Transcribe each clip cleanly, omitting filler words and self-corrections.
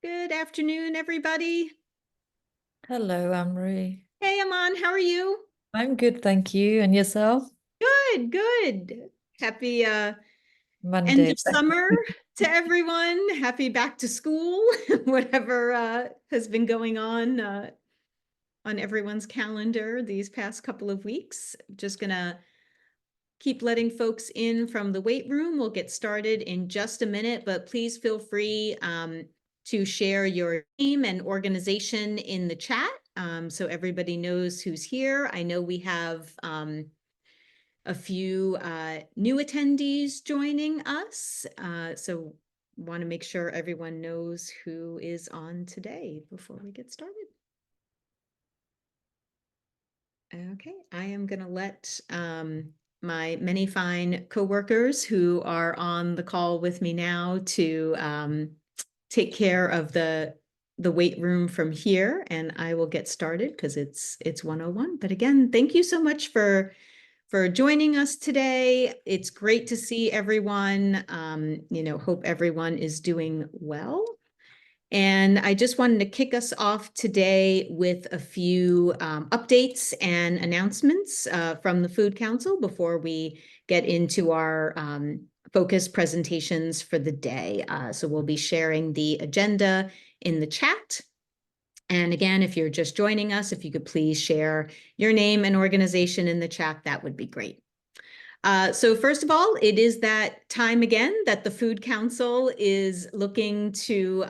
Good afternoon, everybody. Hello, Anne-Marie. Hey, Aman, how are you? I'm good, thank you. And yourself? Good, good. Happy end Monday. of summer to everyone. Happy back to school, whatever has been going on everyone's calendar these past couple of weeks. Just gonna keep letting folks in from the wait room. We'll get started in just a minute, but please feel free to share your name and organization in the chat so everybody knows who's here. I know we have a few new attendees joining us, so want to make sure everyone knows who is on today before we get started. Okay, I am going to let my many fine coworkers who are on the call with me now to take care of the wait room from here, and I will get started because it's 1:01. But again, thank you so much for joining us today. It's great to see everyone. Hope everyone is doing well. And I just wanted to kick us off today with a few updates and announcements from the Food Council before we get into our focus presentations for the day. So we'll be sharing the agenda in the chat. And again, if you're just joining us, if you could please share your name and organization in the chat, that would be great. So first of all, it is that time again that the Food Council is looking to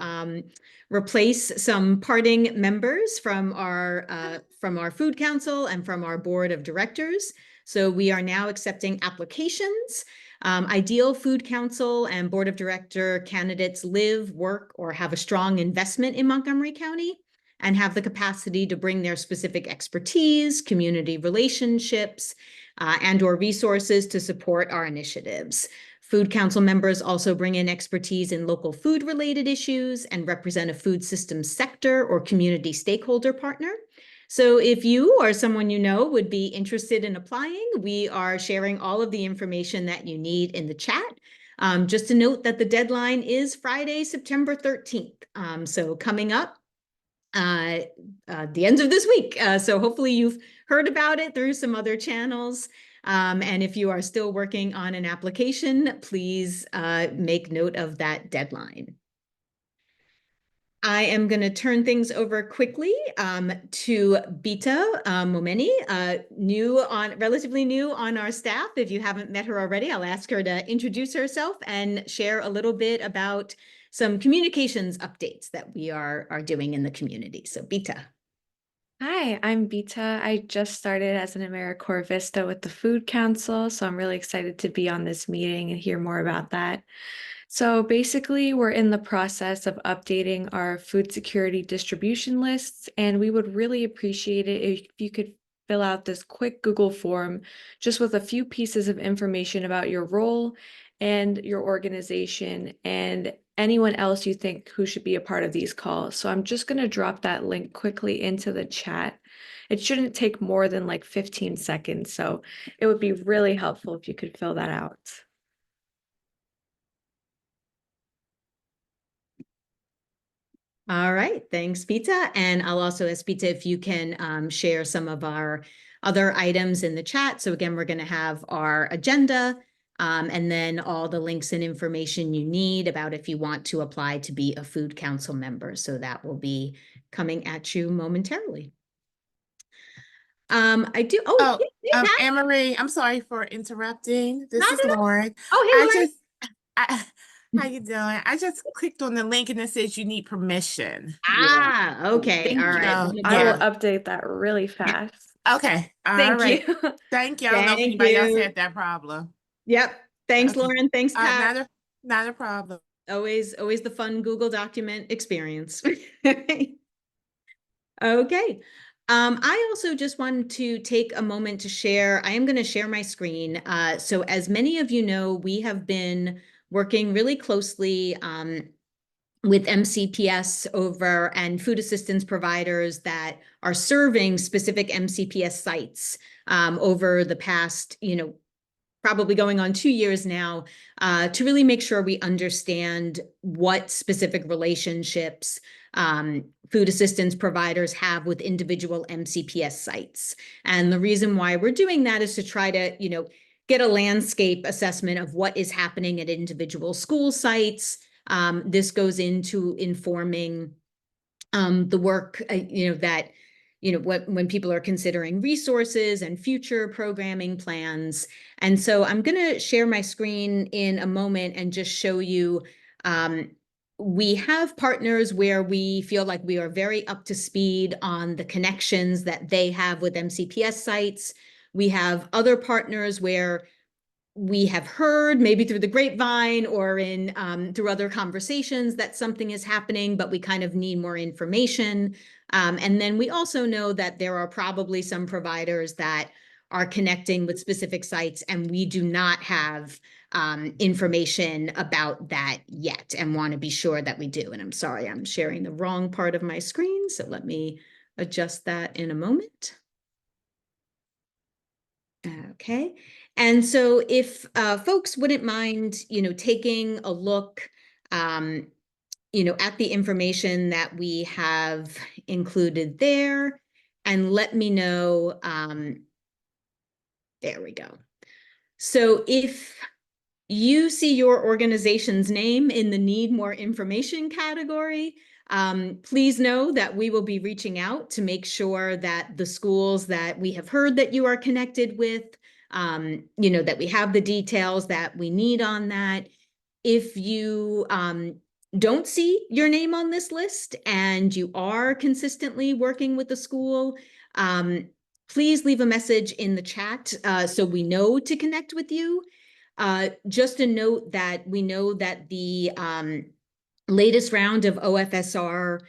replace some parting members from our Food Council and from our Board of Directors. So we are now accepting applications. Ideal Food Council and Board of Director candidates live, work, or have a strong investment in Montgomery County and have the capacity to bring their specific expertise, community relationships, and or resources to support our initiatives. Food Council members also bring in expertise in local food related issues and represent a food systems sector or community stakeholder partner. So if you or someone you know would be interested in applying, we are sharing all of the information that you need in the chat. Just to note that the deadline is Friday, September 13th. So coming up, the end of this week. So hopefully you've heard about it through some other channels. And if you are still working on an application, please make note of that deadline. I am going to turn things over quickly to Bita Momeni, relatively new on our staff. If you haven't met her already, I'll ask her to introduce herself and share a little bit about some communications updates that we are doing in the community. So Bita. Hi, I'm Bita. I just started as an AmeriCorps Vista with the Food Council, so I'm really excited to be on this meeting and hear more about that. So basically, we're in the process of updating our food security distribution lists, and we would really appreciate it if you could fill out this quick Google form just with a few pieces of information about your role and your organization and anyone else you think who should be a part of these calls. So I'm just going to drop that link quickly into the chat. It shouldn't take more than like 15 seconds, so it would be really helpful if you could fill that out. All right, thanks, Pizza. And I'll also ask Pizza if you can share some of our other items in the chat. So again, we're going to have our agenda and then all the links and information you need about if you want to apply to be a Food Council member. So that will be coming at you momentarily. I do. Anne-Marie, I'm sorry for interrupting. This is Not at all. Lauren. Oh, hey, Lauren. How you doing? I just clicked on the link and it says you need permission. Okay. Thank All right. you. I will Yeah. update that really fast. Okay. All Thank right. you. Thank you. I don't know if Thank anybody else you. had that problem. Yep. Thanks, Okay. Lauren. Thanks, Pat. Not a problem. Always the fun Google document experience. Okay. I also just wanted to take a moment to share. I am going to share my screen. So as many of you know, we have been working really closely with MCPS over and food assistance providers that are serving specific MCPS sites over the past, probably going on 2 years now, to really make sure we understand what specific relationships food assistance providers have with individual MCPS sites. And the reason why we're doing that is to try to, get a landscape assessment of what is happening at individual school sites. This goes into informing the work, that, when people are considering resources and future programming plans. And so I'm going to share my screen in a moment and just show you, we have partners where we feel like we are very up to speed on the connections that they have with MCPS sites. We have other partners where we have heard, maybe through the grapevine or in through other conversations, that something is happening, but we kind of need more information. And then we also know that there are probably some providers that are connecting with specific sites, and we do not have information about that yet, and want to be sure that we do. And I'm sorry, I'm sharing the wrong part of my screen, so let me adjust that in a moment. Okay. And so if folks wouldn't mind, taking a look, at the information that we have included there, and let me know, there we go. So if you see your organization's name in the need more information category, please know that we will be reaching out to make sure that the schools that we have heard that you are connected with, that we have the details that we need on that. If you don't see your name on this list and you are consistently working with the school, please leave a message in the chat so we know to connect with you. Just a note that we know that the latest round of OFSR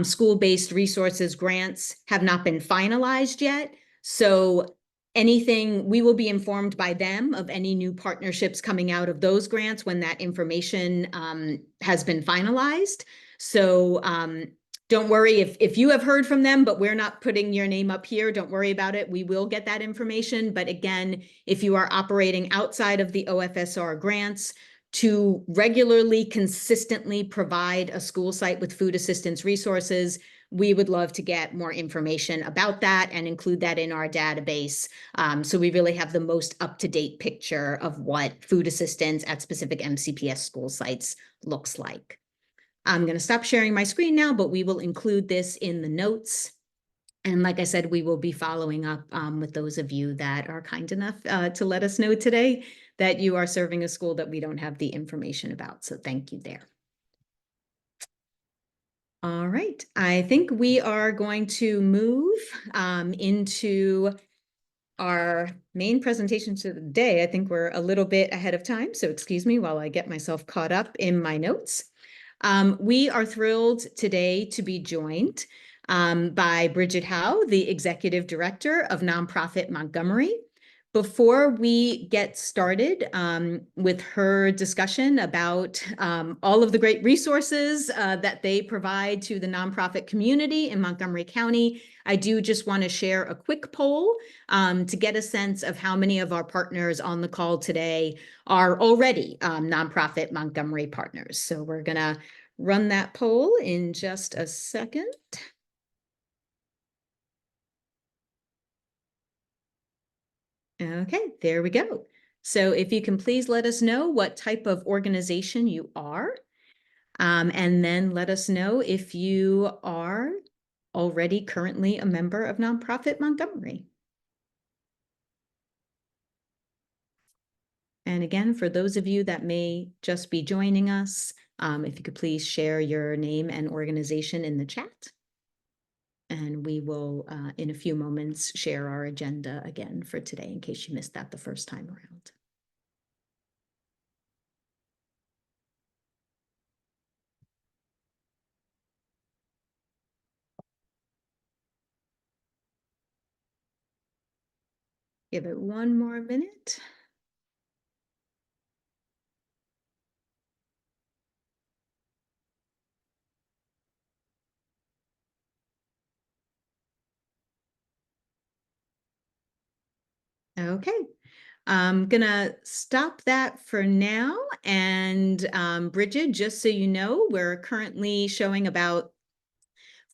school-based resources grants have not been finalized yet. So we will be informed by them of any new partnerships coming out of those grants when that information has been finalized. So don't worry if you have heard from them, but we're not putting your name up here. Don't worry about it. We will get that information. But again, if you are operating outside of the OFSR grants, to regularly, consistently provide a school site with food assistance resources, we would love to get more information about that and include that in our database. So we really have the most up-to-date picture of what food assistance at specific MCPS school sites looks like. I'm going to stop sharing my screen now, but we will include this in the notes. And like I said, we will be following up with those of you that are kind enough to let us know today that you are serving a school that we don't have the information about. So thank you there. All right, I think we are going to move into our main presentation today. I think we're a little bit ahead of time, so excuse me while I get myself caught up in my notes. We are thrilled today to be joined by Brigid Howe, the Executive Director of Nonprofit Montgomery. Before we get started with her discussion about all of the great resources that they provide to the nonprofit community in Montgomery County, I do just want to share a quick poll to get a sense of how many of our partners on the call today are already Nonprofit Montgomery partners. So we're going to run that poll in just a second. Okay, there we go. So if you can please let us know what type of organization you are, and then let us know if you are already currently a member of Nonprofit Montgomery. And again, for those of you that may just be joining us, if you could please share your name and organization in the chat. And we will, in a few moments, share our agenda again for today in case you missed that the first time around. Give it one more minute. Okay. I'm gonna stop that for now. And Brigid, just so you know, we're currently showing about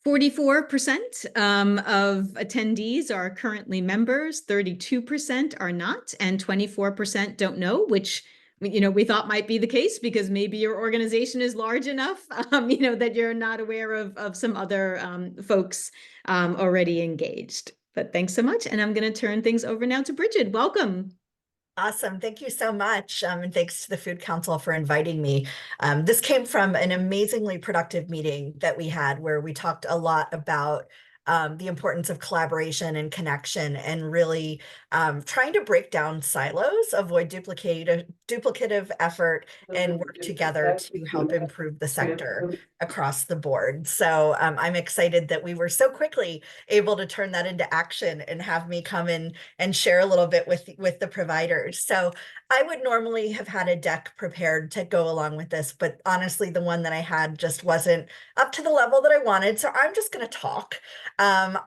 44% of attendees are currently members, 32% are not, and 24% don't know, which we thought might be the case because maybe your organization is large enough, that you're not aware of some other folks already engaged. But thanks so much, and I'm going to turn things over now to Brigid. Welcome. Awesome. Thank you so much. And thanks to the Food Council for inviting me. This came from an amazingly productive meeting that we had where we talked a lot about the importance of collaboration and connection and really trying to break down silos, avoid duplicative effort, and work together to help improve the sector across the board. So I'm excited that we were so quickly able to turn that into action and have me come in and share a little bit with the providers. So I would normally have had a deck prepared to go along with this, but honestly, the one that I had just wasn't up to the level that I wanted. So I'm just going to talk.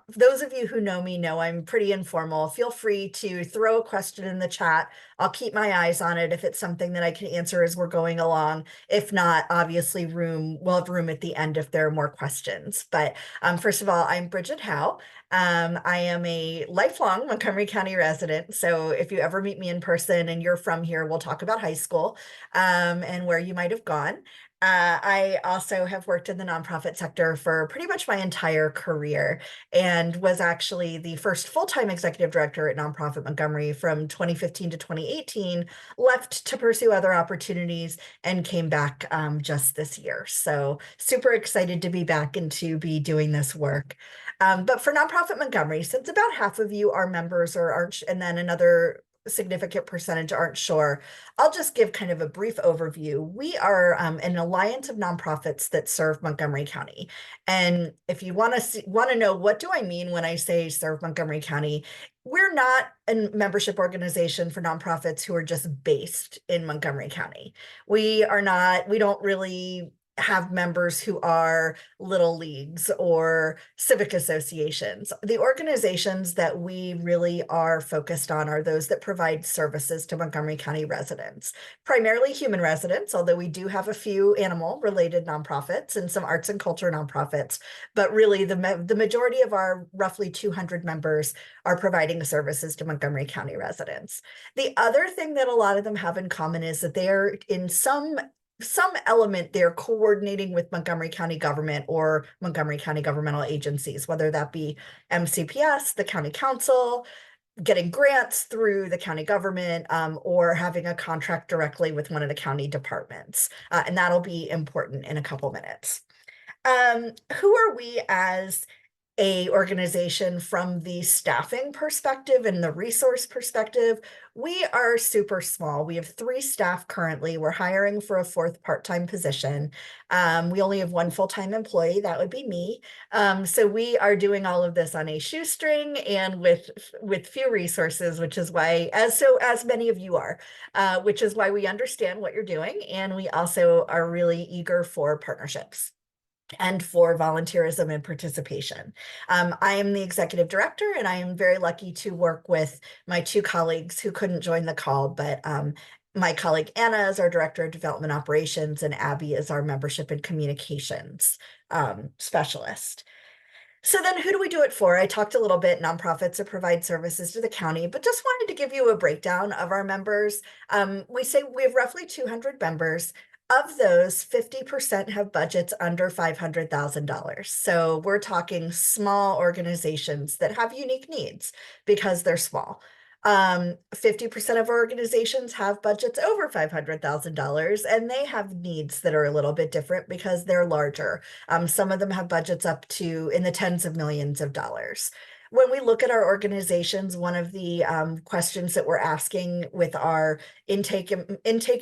Those of you who know me know I'm pretty informal. Feel free to throw a question in the chat. I'll keep my eyes on it if it's something that I can answer as we're going along. If not, obviously we'll have room at the end if there are more questions. But first of all, I'm Brigid Howe. I am a lifelong Montgomery County resident. So if you ever meet me in person and you're from here, we'll talk about high school and where you might have gone. I also have worked in the nonprofit sector for pretty much my entire career and was actually the first full-time executive director at Nonprofit Montgomery from 2015 to 2018, left to pursue other opportunities and came back just this year. So super excited to be back and to be doing this work. But for Nonprofit Montgomery, since about half of you are members or aren't, and then another significant percentage aren't sure, I'll just give kind of a brief overview. We are an alliance of nonprofits that serve Montgomery County. And if you want to know what do I mean when I say serve Montgomery County, we're not a membership organization for nonprofits who are just based in Montgomery County. We don't really have members who are little leagues or civic associations. The organizations that we really are focused on are those that provide services to Montgomery County residents, primarily human residents, although we do have a few animal related nonprofits and some arts and culture nonprofits, but really the majority of our roughly 200 members are providing services to Montgomery County residents. The other thing that a lot of them have in common is that they are in some element they're coordinating with Montgomery County government or Montgomery County governmental agencies, whether that be MCPS, the county council, getting grants through the county government, or having a contract directly with one of the county departments. And that'll be important in a couple minutes. Who are we as a organization from the staffing perspective and the resource perspective? We are super small. We have 3 staff currently. We're hiring for a 4th part-time position. We only have 1 full-time employee. That would be me. So we are doing all of this on a shoestring and with few resources, which is why, as many of you are, which is why we understand what you're doing. And we also are really eager for partnerships and for volunteerism and participation. I am the executive director, and I am very lucky to work with my 2 colleagues who couldn't join the call, but my colleague Anna is our director of development operations, and Abby is our membership and communications specialist. So then who do we do it for? I talked a little bit nonprofits that provide services to the county, but just wanted to give you a breakdown of our members. We say we have roughly 200 members. Of those, 50% have budgets under $500,000. So we're talking small organizations that have unique needs because they're small. 50% of our organizations have budgets over $500,000, and they have needs that are a little bit different because they're larger. Some of them have budgets up to in the tens of millions of dollars. When we look at our organizations, one of the questions that we're asking with our intake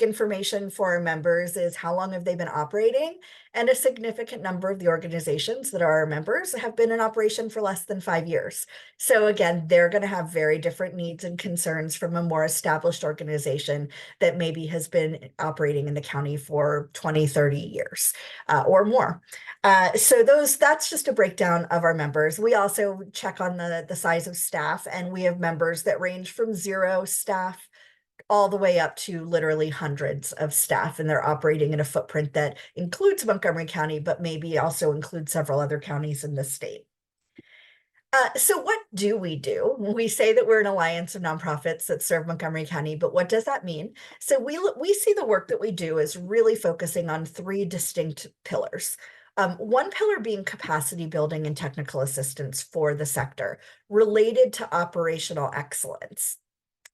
information for our members is how long have they been operating? And a significant number of the organizations that are our members have been in operation for less than 5 years. So again, they're going to have very different needs and concerns from a more established organization that maybe has been operating in the county for 20, 30 years or more. So that's just a breakdown of our members. We also check on the size of staff, and we have members that range from 0 staff all the way up to literally hundreds of staff, and they're operating in a footprint that includes Montgomery County, but maybe also includes several other counties in the state. So what do? We say that we're an alliance of nonprofits that serve Montgomery County, but what does that mean? So we see the work that we do as really focusing on three distinct pillars. One pillar being capacity building and technical assistance for the sector related to operational excellence.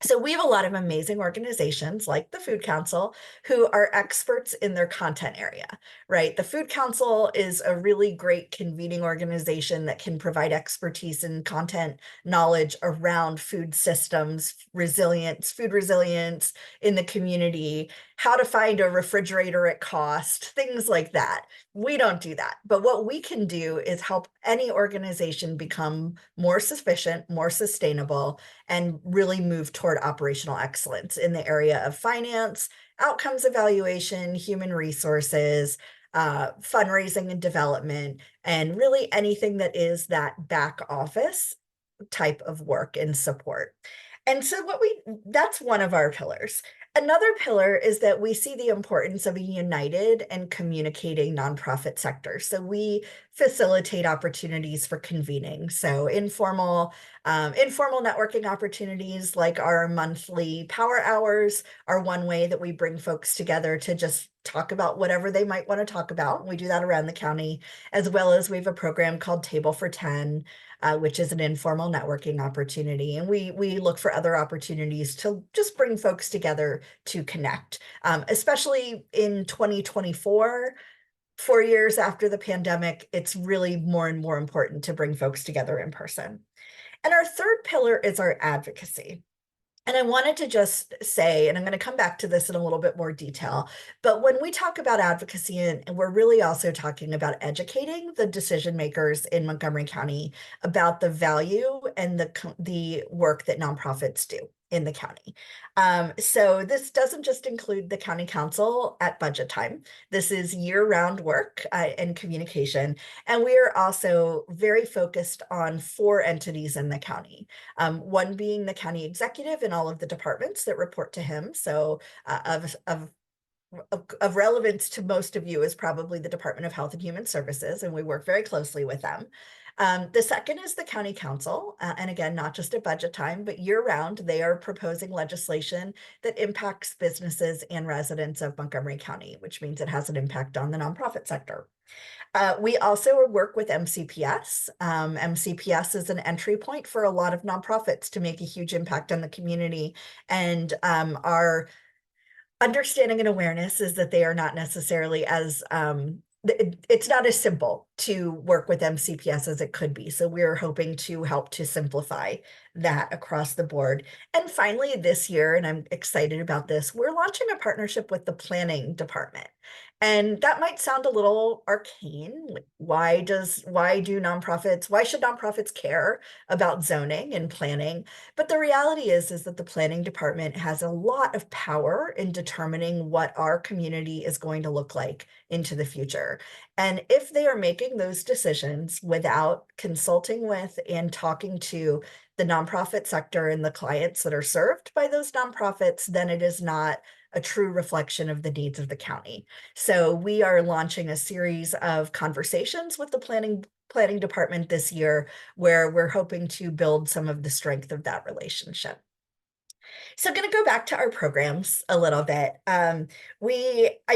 So we have a lot of amazing organizations like the Food Council who are experts in their content area, right? The Food Council is a really great convening organization that can provide expertise and content knowledge around food systems, resilience, food resilience in the community, how to find a refrigerator at cost, things like that. We don't do that. But what we can do is help any organization become more sufficient, more sustainable, and really move toward operational excellence in the area of finance, outcomes evaluation, human resources, fundraising and development, and really anything that is that back office type of work and support. And so that's one of our pillars. Another pillar is that we see the importance of a united and communicating nonprofit sector. So we facilitate opportunities for convening. So informal networking opportunities like our monthly power hours are one way that we bring folks together to just talk about whatever they might want to talk about. We do that around the county, as well as we have a program called Table for 10, which is an informal networking opportunity. And we look for other opportunities to just bring folks together to connect, especially in 2024. 4 years after the pandemic, it's really more and more important to bring folks together in person. And our third pillar is our advocacy. And I wanted to just say, and I'm going to come back to this in a little bit more detail, but when we talk about advocacy, and we're really also talking about educating the decision makers in Montgomery County about the value and the work that nonprofits do in the county. So this doesn't just include the county council at budget time. This is year-round work and communication. And we are also very focused on 4 entities in the county. One being the county executive and all of the departments that report to him. So of relevance to most of you is probably the Department of Health and Human Services, and we work very closely with them. The second is the county council, and again, not just at budget time, but year-round, they are proposing legislation that impacts businesses and residents of Montgomery County, which means it has an impact on the nonprofit sector. We also work with MCPS. MCPS is an entry point for a lot of nonprofits to make a huge impact on the community, and our understanding and awareness is that they are not necessarily as it's not as simple to work with MCPS as it could be. So we're hoping to help to simplify that across the board. And finally, this year, and I'm excited about this, we're launching a partnership with the planning department. And that might sound a little arcane. Why should nonprofits care about zoning and planning? But the reality is that the planning department has a lot of power in determining what our community is going to look like into the future. And if they are making those decisions without consulting with and talking to the nonprofit sector and the clients that are served by those nonprofits, then it is not a true reflection of the needs of the county. So we are launching a series of conversations with the planning department this year, where we're hoping to build some of the strength of that relationship. So I'm going to go back to our programs a little bit. I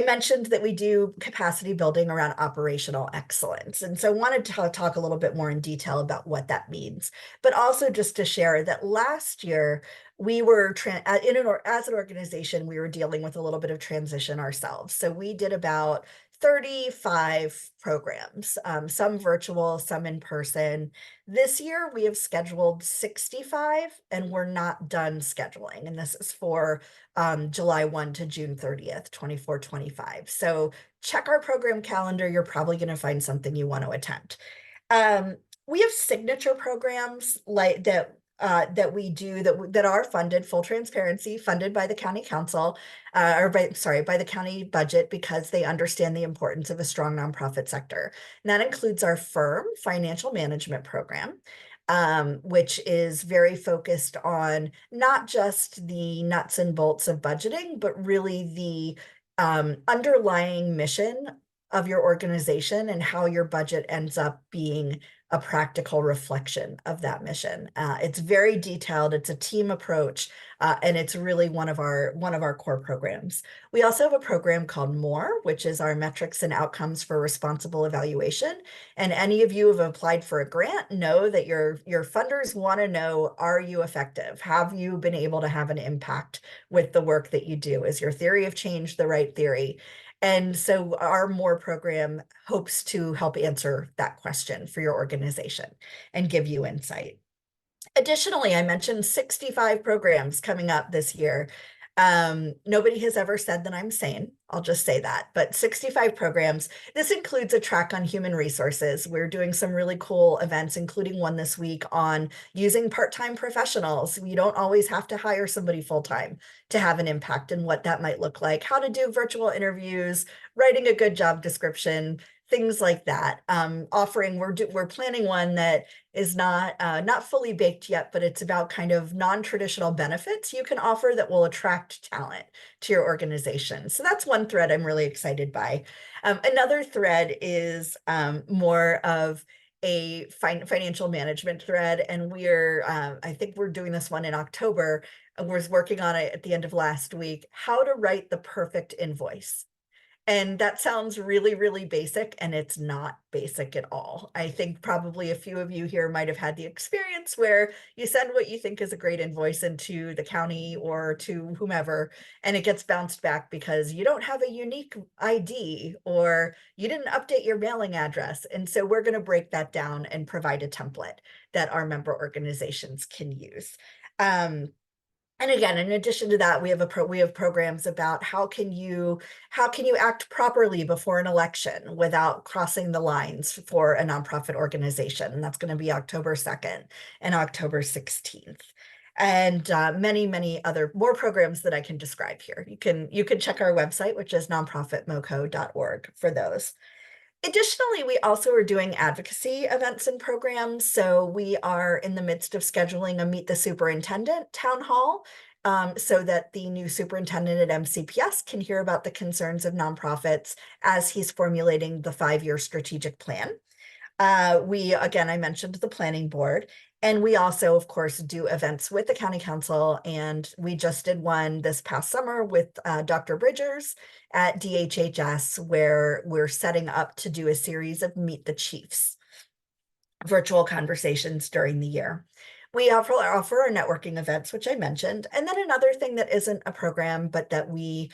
mentioned that we do capacity building around operational excellence. And so I wanted to talk a little bit more in detail about what that means, but also just to share that last year, we were as an organization, we were dealing with a little bit of transition ourselves. So we did about 35 programs, some virtual, some in person. This year we have scheduled 65 and we're not done scheduling. And this is for July 1 to June 30th, 24-25. So check our program calendar. You're probably going to find something you want to attempt. We have signature programs like that we do that are funded, full transparency, funded by the county council, by the county budget, because they understand the importance of a strong nonprofit sector. And that includes our firm financial management program. which is very focused on not just the nuts and bolts of budgeting, but really the underlying mission of your organization and how your budget ends up being a practical reflection of that mission. It's very detailed. It's a team approach, and it's really one of our core programs. We also have a program called MORE, which is our metrics and outcomes for responsible evaluation. And any of you who have applied for a grant know that your funders want to know, are you effective? Have you been able to have an impact with the work that you do? Is your theory of change the right theory? And so our MORE program hopes to help answer that question for your organization and give you insight. Additionally, I mentioned 65 programs coming up this year. Nobody has ever said that I'm sane. I'll just say that, but 65 programs. This includes a track on human resources. We're doing some really cool events, including one this week on using part-time professionals. You don't always have to hire somebody full-time to have an impact, and what that might look like, how to do virtual interviews, writing a good job description, things like that. We're planning one that is not fully baked yet, but it's about kind of non-traditional benefits you can offer that will attract talent to your organization. So that's one thread I'm really excited by. Another thread is more of a financial management thread, and I think we're doing this one in October. I was working on it at the end of last week, how to write the perfect invoice. And that sounds really, really basic, and it's not basic at all. I think probably a few of you here might have had the experience where you send what you think is a great invoice into the county or to whomever, and it gets bounced back because you don't have a unique ID or you didn't update your mailing address. And so we're going to break that down and provide a template that our member organizations can use. And again, in addition to that, we have programs about how can you act properly before an election without crossing the lines for a nonprofit organization. And that's going to be October 2nd and October 16th. And many more programs that I can describe here. You can check our website, which is nonprofitmoco.org, for those. Additionally, we also are doing advocacy events and programs. So we are in the midst of scheduling a Meet the Superintendent town hall, so that the new superintendent at MCPS can hear about the concerns of nonprofits as he's formulating the 5-year strategic plan. I mentioned the planning board, and we also, of course, do events with the county council. And we just did one this past summer with Dr. Bridgers at DHHS, where we're setting up to do a series of Meet the Chiefs virtual conversations during the year. We offer our networking events, which I mentioned. And then another thing that isn't a program, but that we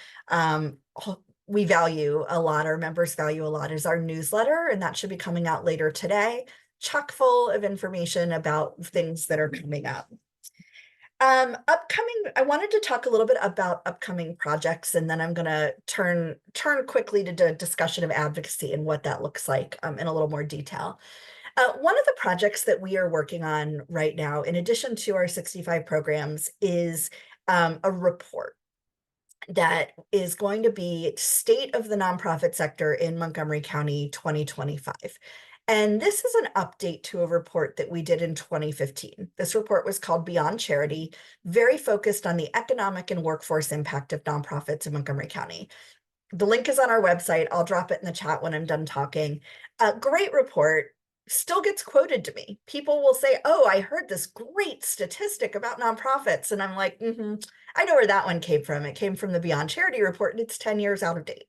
value a lot, our members value a lot, is our newsletter, and that should be coming out later today, chock full of information about things that are coming up. I wanted to talk a little bit about upcoming projects, and then I'm going to turn quickly to the discussion of advocacy and what that looks like in a little more detail. One of the projects that we are working on right now, in addition to our 65 programs, is a report that is going to be State of the Nonprofit Sector in Montgomery County 2025. And this is an update to a report that we did in 2015. This report was called Beyond Charity, very focused on the economic and workforce impact of nonprofits in Montgomery County. The link is on our website. I'll drop it in the chat when I'm done talking. A great report. Still gets quoted to me. People will say, oh, I heard this great statistic about nonprofits. And I'm like, I know where that one came from. It came from the Beyond Charity report, and it's 10 years out of date.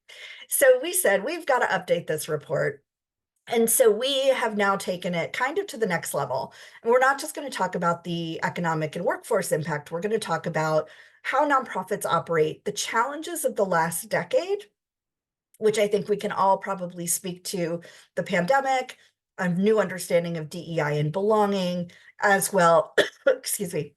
So we said, we've got to update this report. And so we have now taken it kind of to the next level. And we're not just going to talk about the economic and workforce impact. We're going to talk about how nonprofits operate, the challenges of the last decade, which I think we can all probably speak to: the pandemic, a new understanding of DEI and belonging, as well, excuse me,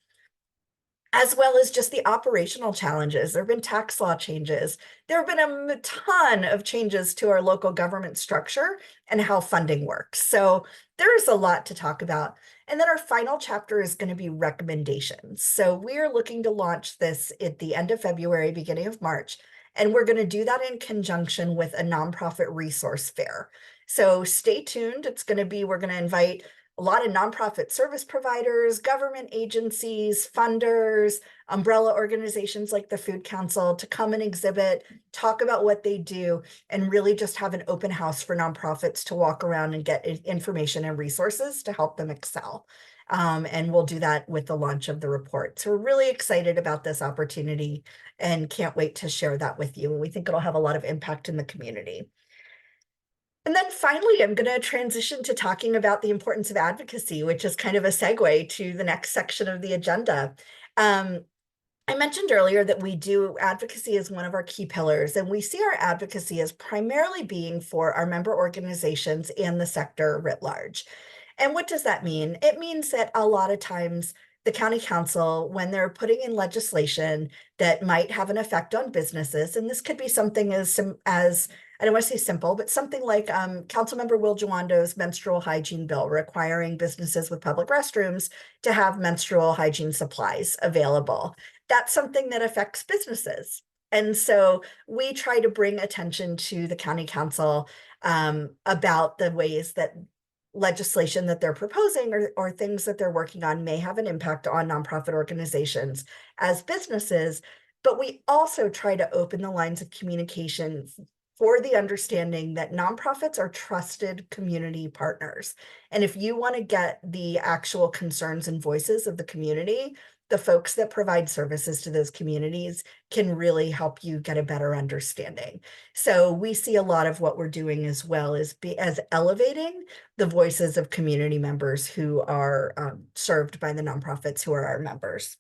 as well as just the operational challenges. There have been tax law changes. There have been a ton of changes to our local government structure and how funding works. So there's a lot to talk about. And then our final chapter is going to be recommendations. So we are looking to launch this at the end of February, beginning of March. And we're going to do that in conjunction with a nonprofit resource fair. So stay tuned. We're going to invite a lot of nonprofit service providers, government agencies, funders, umbrella organizations like the Food Council to come and exhibit, talk about what they do, and really just have an open house for nonprofits to walk around and get information and resources to help them excel. And we'll do that with the launch of the report. So we're really excited about this opportunity and can't wait to share that with you. And we think it'll have a lot of impact in the community. And then finally, I'm going to transition to talking about the importance of advocacy, which is kind of a segue to the next section of the agenda. I mentioned earlier that we do advocacy as one of our key pillars, and we see our advocacy as primarily being for our member organizations and the sector writ large. And what does that mean? It means that a lot of times the county council, when they're putting in legislation that might have an effect on businesses, and this could be something as I don't want to say simple, but something like Councilmember Will Jawando's menstrual hygiene bill requiring businesses with public restrooms to have menstrual hygiene supplies available. That's something that affects businesses. And so we try to bring attention to the county council about the ways that legislation that they're proposing or things that they're working on may have an impact on nonprofit organizations as businesses. But we also try to open the lines of communication for the understanding that nonprofits are trusted community partners. And if you want to get the actual concerns and voices of the community, the folks that provide services to those communities can really help you get a better understanding. So we see a lot of what we're doing as well as elevating the voices of community members who are served by the nonprofits who are our members.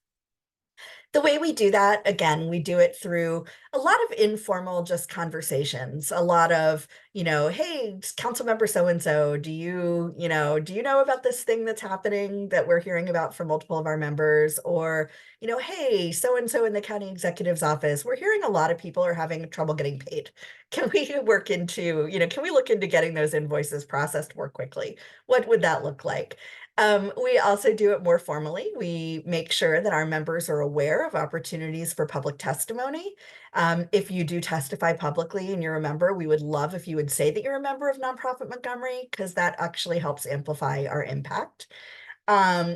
The way we do that, again, we do it through a lot of informal just conversations, a lot of, hey, council member so-and-so, do you know about this thing that's happening that we're hearing about from multiple of our members? Or, hey, so-and-so in the county executive's office, we're hearing a lot of people are having trouble getting paid. Can we look into getting those invoices processed more quickly? What would that look like? We also do it more formally. We make sure that our members are aware of opportunities for public testimony. If you do testify publicly and you're a member, we would love if you would say that you're a member of Nonprofit Montgomery, because that actually helps amplify our impact.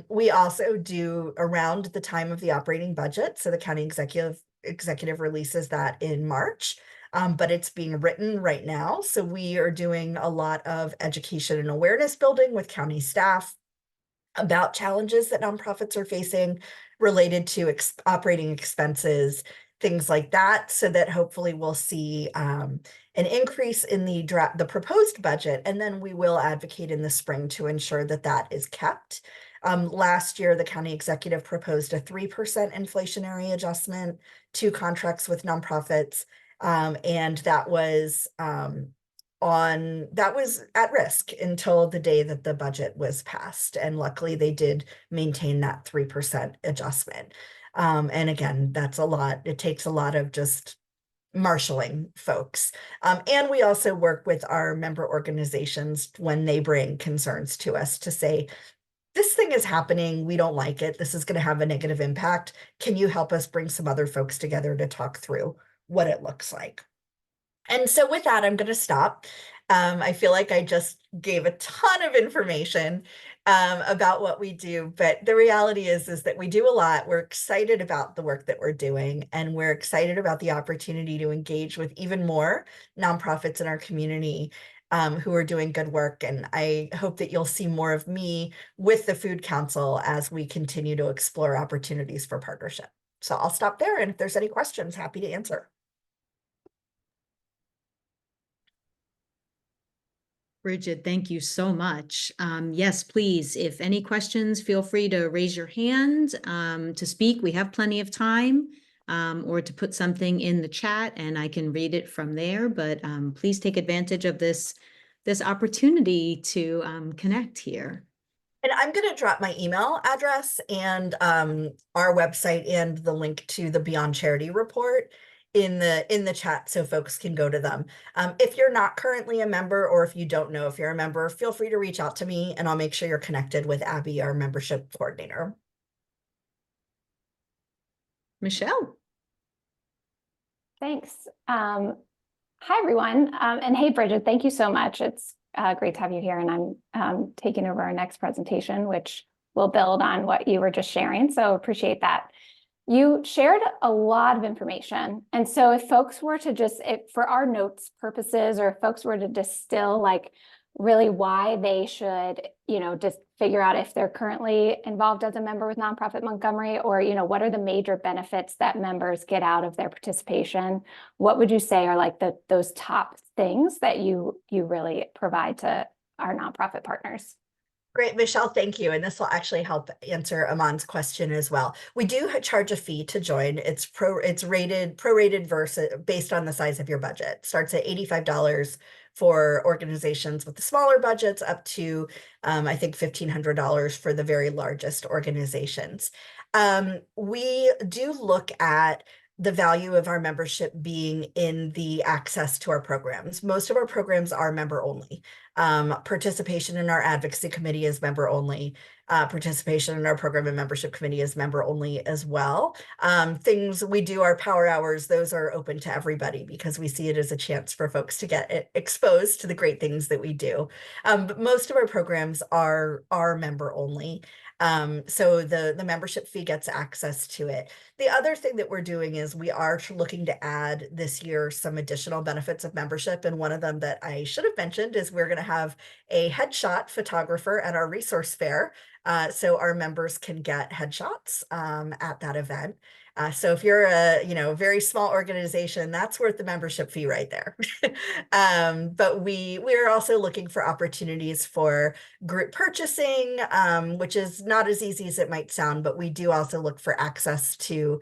We also do around the time of the operating budget. So the county executive releases that in March. But it's being written right now. So we are doing a lot of education and awareness building with county staff about challenges that nonprofits are facing related to operating expenses, things like that, so that hopefully we'll see an increase in the proposed budget, and then we will advocate in the spring to ensure that that is kept. Last year, the county executive proposed a 3% inflationary adjustment to contracts with nonprofits, and that was at risk until the day that the budget was passed. And luckily they did maintain that 3% adjustment. And again, that's a lot. It takes a lot of just marshaling folks. And we also work with our member organizations when they bring concerns to us to say, this thing is happening, we don't like it, this is going to have a negative impact. Can you help us bring some other folks together to talk through what it looks like? And so with that, I'm going to stop. I feel like I just gave a ton of information about what we do, but the reality is that we do a lot. We're excited about the work that we're doing, and we're excited about the opportunity to engage with even more nonprofits in our community who are doing good work. And I hope that you'll see more of me with the Food Council as we continue to explore opportunities for partnership. So I'll stop there, and if there's any questions, happy to answer. Brigid, thank you so much. Yes, please, if any questions, feel free to raise your hand to speak. We have plenty of time, or to put something in the chat and I can read it from there. But please take advantage of this opportunity to connect here. And I'm going to drop my email address and our website and the link to the Beyond Charity report in the chat so folks can go to them. If you're not currently a member, or if you don't know if you're a member, feel free to reach out to me and I'll make sure you're connected with Abby, our membership coordinator. Michelle. Thanks. Hi, everyone. And hey, Brigid, thank you so much. It's great to have you here. And I'm taking over our next presentation, which will build on what you were just sharing. So appreciate that. You shared a lot of information. And so if folks were to just, for our notes purposes, or if folks were to distill like really why they should, just figure out if they're currently involved as a member with Nonprofit Montgomery, or, what are the major benefits that members get out of their participation? What would you say are like those top things that you really provide to our nonprofit partners? Great, Michelle, thank you. And this will actually help answer Aman's question as well. We do charge a fee to join. It's prorated versus based on the size of your budget. Starts at $85 for organizations with the smaller budgets, up to I think $1,500 for the very largest organizations. We do look at the value of our membership being in the access to our programs. Most of our programs are member only. Participation in our advocacy committee is member only. Participation in our program and membership committee is member only as well. Things we do, our power hours, those are open to everybody because we see it as a chance for folks to get exposed to the great things that we do. But most of our programs are member only. So the membership fee gets access to it. The other thing that we're doing is we are looking to add this year some additional benefits of membership. And one of them that I should have mentioned is we're going to have a headshot photographer at our resource fair. So our members can get headshots at that event. So if you're a very small organization, that's worth the membership fee right there. But we're also looking for opportunities for group purchasing, which is not as easy as it might sound, but we do also look for access to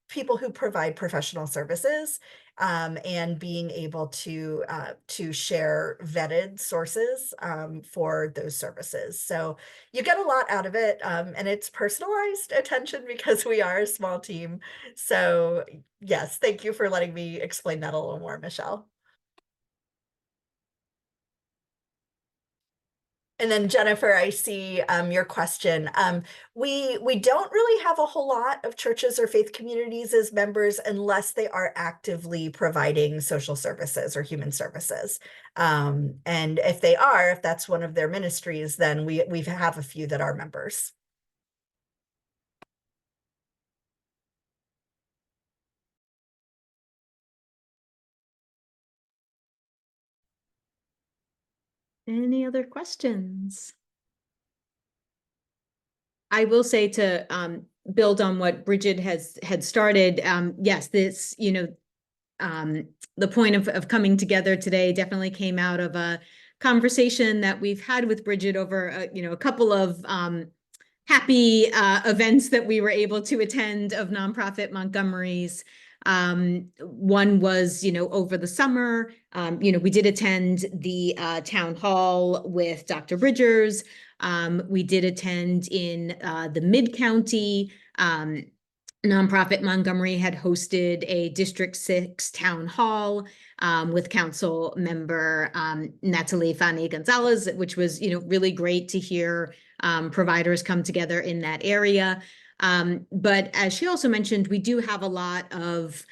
people who provide professional services, and being able to share vetted sources for those services. So you get a lot out of it, and it's personalized attention because we are a small team. So yes, thank you for letting me explain that a little more, Michelle. And then Jennifer, I see your question. We don't really have a whole lot of churches or faith communities as members unless they are actively providing social services or human services. And if that's one of their ministries, then we have a few that are members. Any other questions? I will say to build on what Brigid had started. Yes, this, the point of coming together today definitely came out of a conversation that we've had with Brigid over a couple of happy events that we were able to attend of Nonprofit Montgomery's. One was, over the summer, we did attend the town hall with Dr. Bridgers. We did attend in the Mid-County. Nonprofit Montgomery had hosted a District 6 town hall with council member Natalie Fani Gonzalez, which was, really great to hear providers come together in that area. But as she also mentioned, we do have a lot of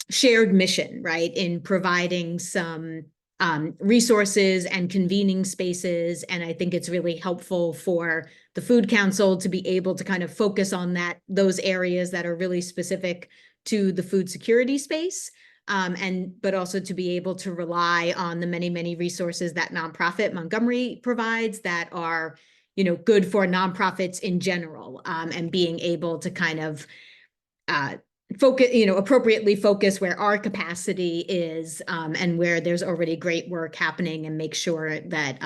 shared mission, right, in providing some resources and convening spaces. And I think it's really helpful for the Food Council to be able to kind of focus on those areas that are really specific to the food security space. But also to be able to rely on the many, many resources that Nonprofit Montgomery provides that are, good for nonprofits in general, and being able to kind of focus, appropriately focus where our capacity is, and where there's already great work happening, and make sure that,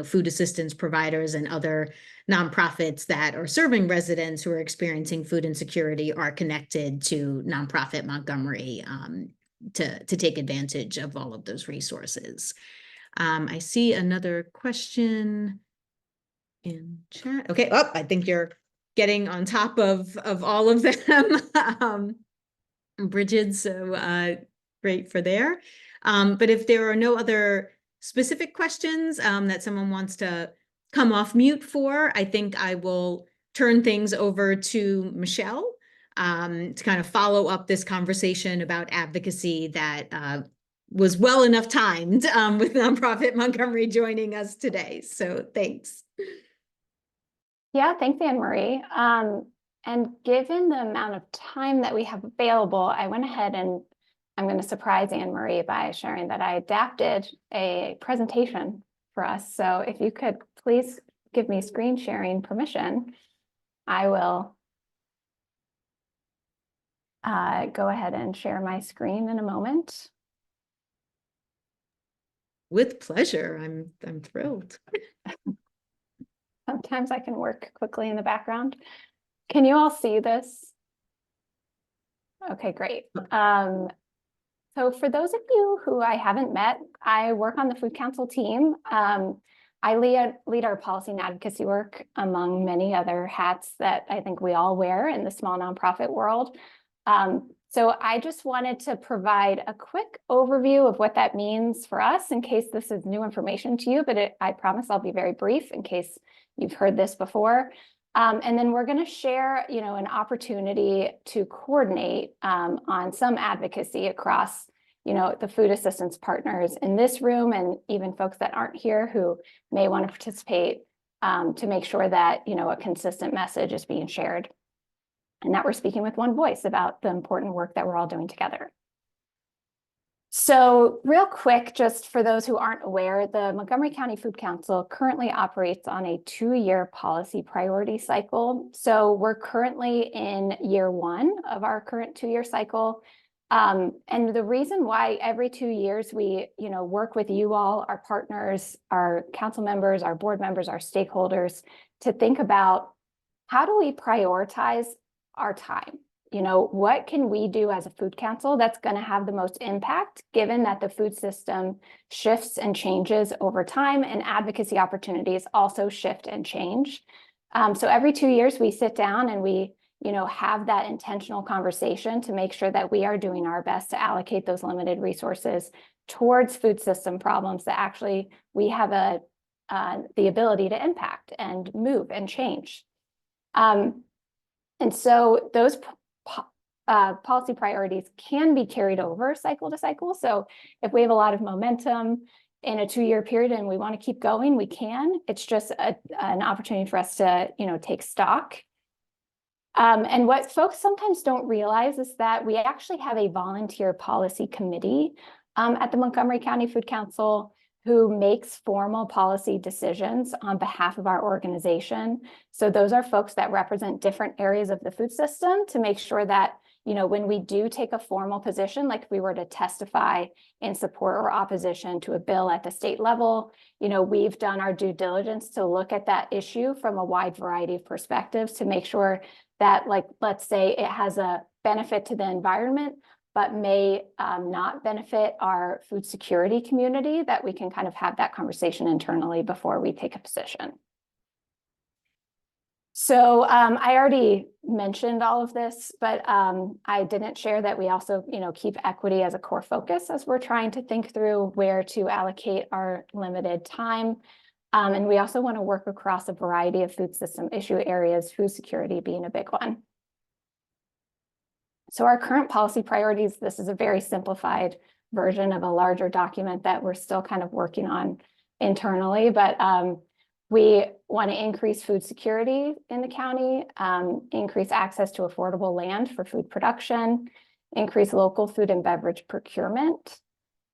food assistance providers and other nonprofits that are serving residents who are experiencing food insecurity are connected to Nonprofit Montgomery to take advantage of all of those resources. I see another question in chat. Okay, I think you're getting on top of all of them, Brigid, so great for there. But if there are no other specific questions that someone wants to come off mute for, I think I will turn things over to Michelle to kind of follow up this conversation about advocacy that was well enough timed with Nonprofit Montgomery joining us today. So thanks. Yeah, thanks, Anne Marie. And given the amount of time that we have available, I went ahead and I'm going to surprise Anne Marie by sharing that I adapted a presentation for us. So if you could please give me screen sharing permission, I will go ahead and share my screen in a moment. With pleasure. I'm thrilled. Sometimes I can work quickly in the background. Can you all see this? Okay, great. So for those of you who I haven't met, I work on the Food Council team. I lead our policy and advocacy work among many other hats that I think we all wear in the small nonprofit world. So I just wanted to provide a quick overview of what that means for us in case this is new information to you, but I promise I'll be very brief in case you've heard this before. And then we're going to share, an opportunity to coordinate on some advocacy across, the food assistance partners in this room and even folks that aren't here who may want to participate to make sure that, a consistent message is being shared and that we're speaking with one voice about the important work that we're all doing together. So real quick, just for those who aren't aware, the Montgomery County Food Council currently operates on a 2-year policy priority cycle. So we're currently in year 1 of our current 2-year cycle. And the reason why every 2 years we, work with you all, our partners, our council members, our board members, our stakeholders, to think about how do we prioritize our time? What can we do as a food council that's going to have the most impact, given that the food system shifts and changes over time and advocacy opportunities also shift and change. So every 2 years we sit down and we, have that intentional conversation to make sure that we are doing our best to allocate those limited resources towards food system problems that actually we have the ability to impact and move and change. And so those policy priorities can be carried over cycle to cycle. So if we have a lot of momentum in a 2-year period and we want to keep going, we can. It's just an opportunity for us to, take stock. And what folks sometimes don't realize is that we actually have a volunteer policy committee at the Montgomery County Food Council who makes formal policy decisions on behalf of our organization. So those are folks that represent different areas of the food system to make sure that, when we do take a formal position, like if we were to testify in support or opposition to a bill at the state level, we've done our due diligence to look at that issue from a wide variety of perspectives to make sure that, like, let's say it has a benefit to the environment, but may not benefit our food security community, that we can kind of have that conversation internally before we take a position. So I already mentioned all of this, but I didn't share that we also, keep equity as a core focus as we're trying to think through where to allocate our limited time. And we also want to work across a variety of food system issue areas, food security being a big one. So our current policy priorities, this is a very simplified version of a larger document that we're still kind of working on internally, but we want to increase food security in the county, increase access to affordable land for food production, increase local food and beverage procurement,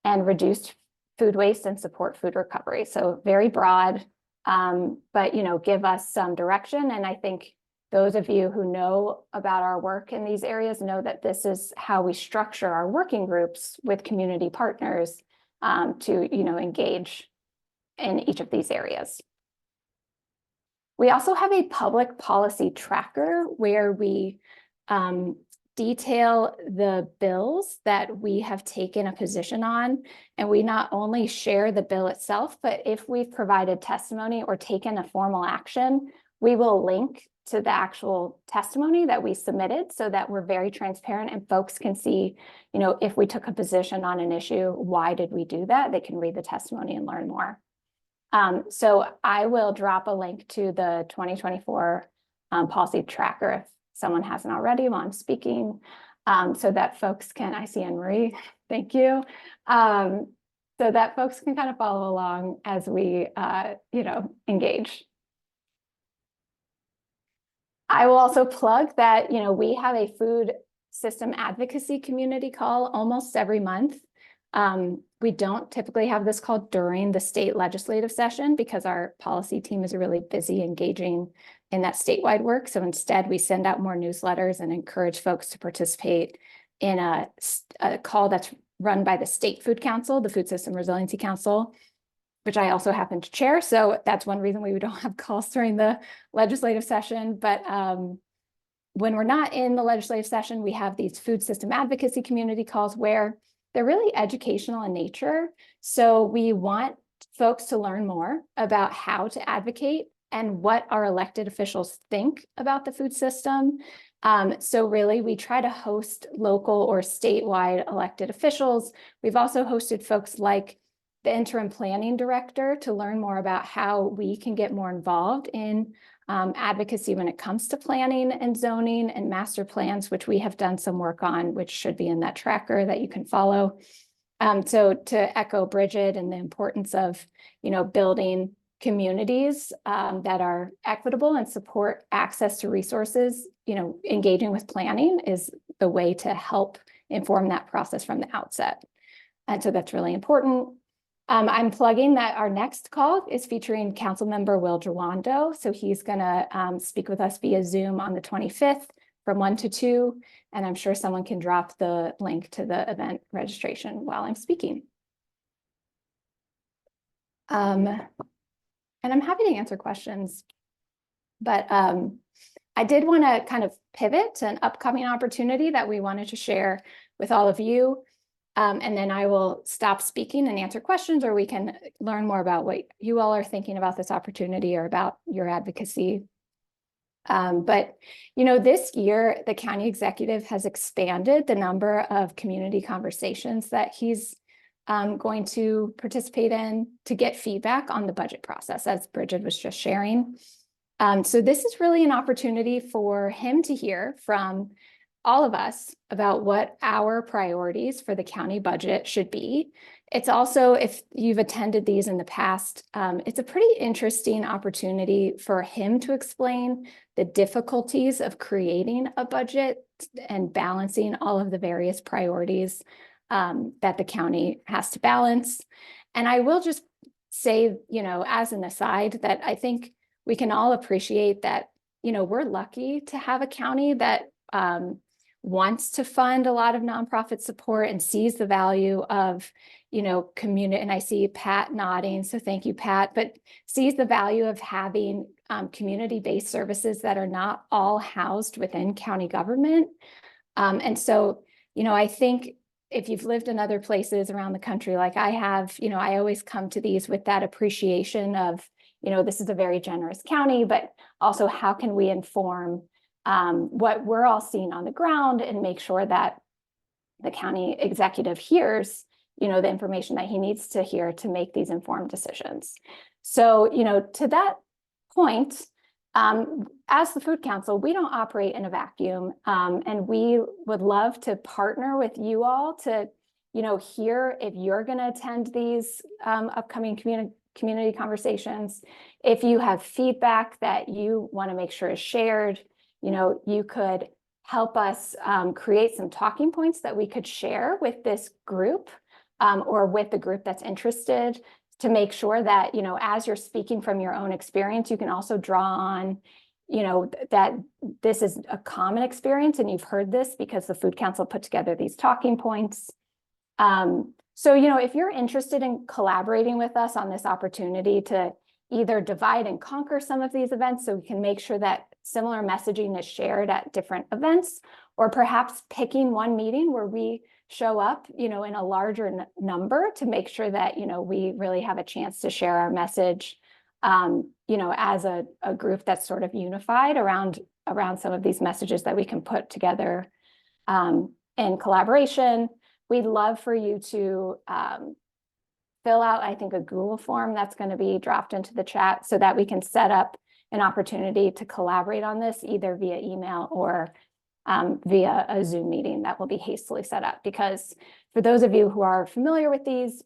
and reduce food waste and support food recovery. So very broad, but give us some direction. And I think those of you who know about our work in these areas know that this is how we structure our working groups with community partners to engage in each of these areas. We also have a public policy tracker where we detail the bills that we have taken a position on. And we not only share the bill itself, but if we've provided testimony or taken a formal action, we will link to the actual testimony that we submitted so that we're very transparent and folks can see, if we took a position on an issue, why did we do that? They can read the testimony and learn more. So I will drop a link to the 2024 policy tracker if someone hasn't already while I'm speaking. so that folks can, I see Anne-Marie, thank you. So that folks can kind of follow along as we, engage. I will also plug that, we have a food system advocacy community call almost every month. We don't typically have this call during the state legislative session because our policy team is really busy engaging in that statewide work. So instead, we send out more newsletters and encourage folks to participate in a call that's run by the State Food Council, the Food System Resiliency Council, which I also happen to chair. So that's one reason we don't have calls during the legislative session. But when we're not in the legislative session, we have these food system advocacy community calls where they're really educational in nature. So we want folks to learn more about how to advocate and what our elected officials think about the food system. So really, we try to host local or statewide elected officials. We've also hosted folks like the interim planning director to learn more about how we can get more involved in advocacy when it comes to planning and zoning and master plans, which we have done some work on, which should be in that tracker that you can follow. So to echo Brigid and the importance of, building communities that are equitable and support access to resources, engaging with planning is the way to help inform that process from the outset. And so that's really important. I'm plugging that our next call is featuring Councilmember Will Jawando. So he's going to speak with us via Zoom on the 25th from 1 to 2. And I'm sure someone can drop the link to the event registration while I'm speaking. And I'm happy to answer questions. But I did want to kind of pivot to an upcoming opportunity that we wanted to share with all of you. And then I will stop speaking and answer questions, or we can learn more about what you all are thinking about this opportunity or about your advocacy. But, this year, the county executive has expanded the number of community conversations that he's going to participate in to get feedback on the budget process, as Brigid was just sharing. So this is really an opportunity for him to hear from all of us about what our priorities for the county budget should be. It's also, if you've attended these in the past, it's a pretty interesting opportunity for him to explain the difficulties of creating a budget and balancing all of the various priorities that the county has to balance. And I will just say, as an aside, that I think we can all appreciate that, we're lucky to have a county that wants to fund a lot of nonprofit support and sees the value of, community. And I see Pat nodding, so thank you, Pat, but sees the value of having community-based services that are not all housed within county government. And so, I think if you've lived in other places around the country like I have, I always come to these with that appreciation of, this is a very generous county, but also how can we inform what we're all seeing on the ground and make sure that the county executive hears, the information that he needs to hear to make these informed decisions. So, to that point, as the Food Council, we don't operate in a vacuum, and we would love to partner with you all to, hear if you're going to attend these upcoming community conversations. If you have feedback that you want to make sure is shared, you could help us create some talking points that we could share with this group or with the group that's interested to make sure that, as you're speaking from your own experience, you can also draw on, that this is a common experience and you've heard this because the Food Council put together these talking points. So, if you're interested in collaborating with us on this opportunity to either divide and conquer some of these events so we can make sure that similar messaging is shared at different events, or perhaps picking one meeting where we show up, in a larger number to make sure that, we really have a chance to share our message, as a group that's sort of unified around some of these messages that we can put together in collaboration. We'd love for you to fill out, I think, a Google form that's going to be dropped into the chat so that we can set up an opportunity to collaborate on this either via email or via a Zoom meeting that will be hastily set up. Because for those of you who are familiar with these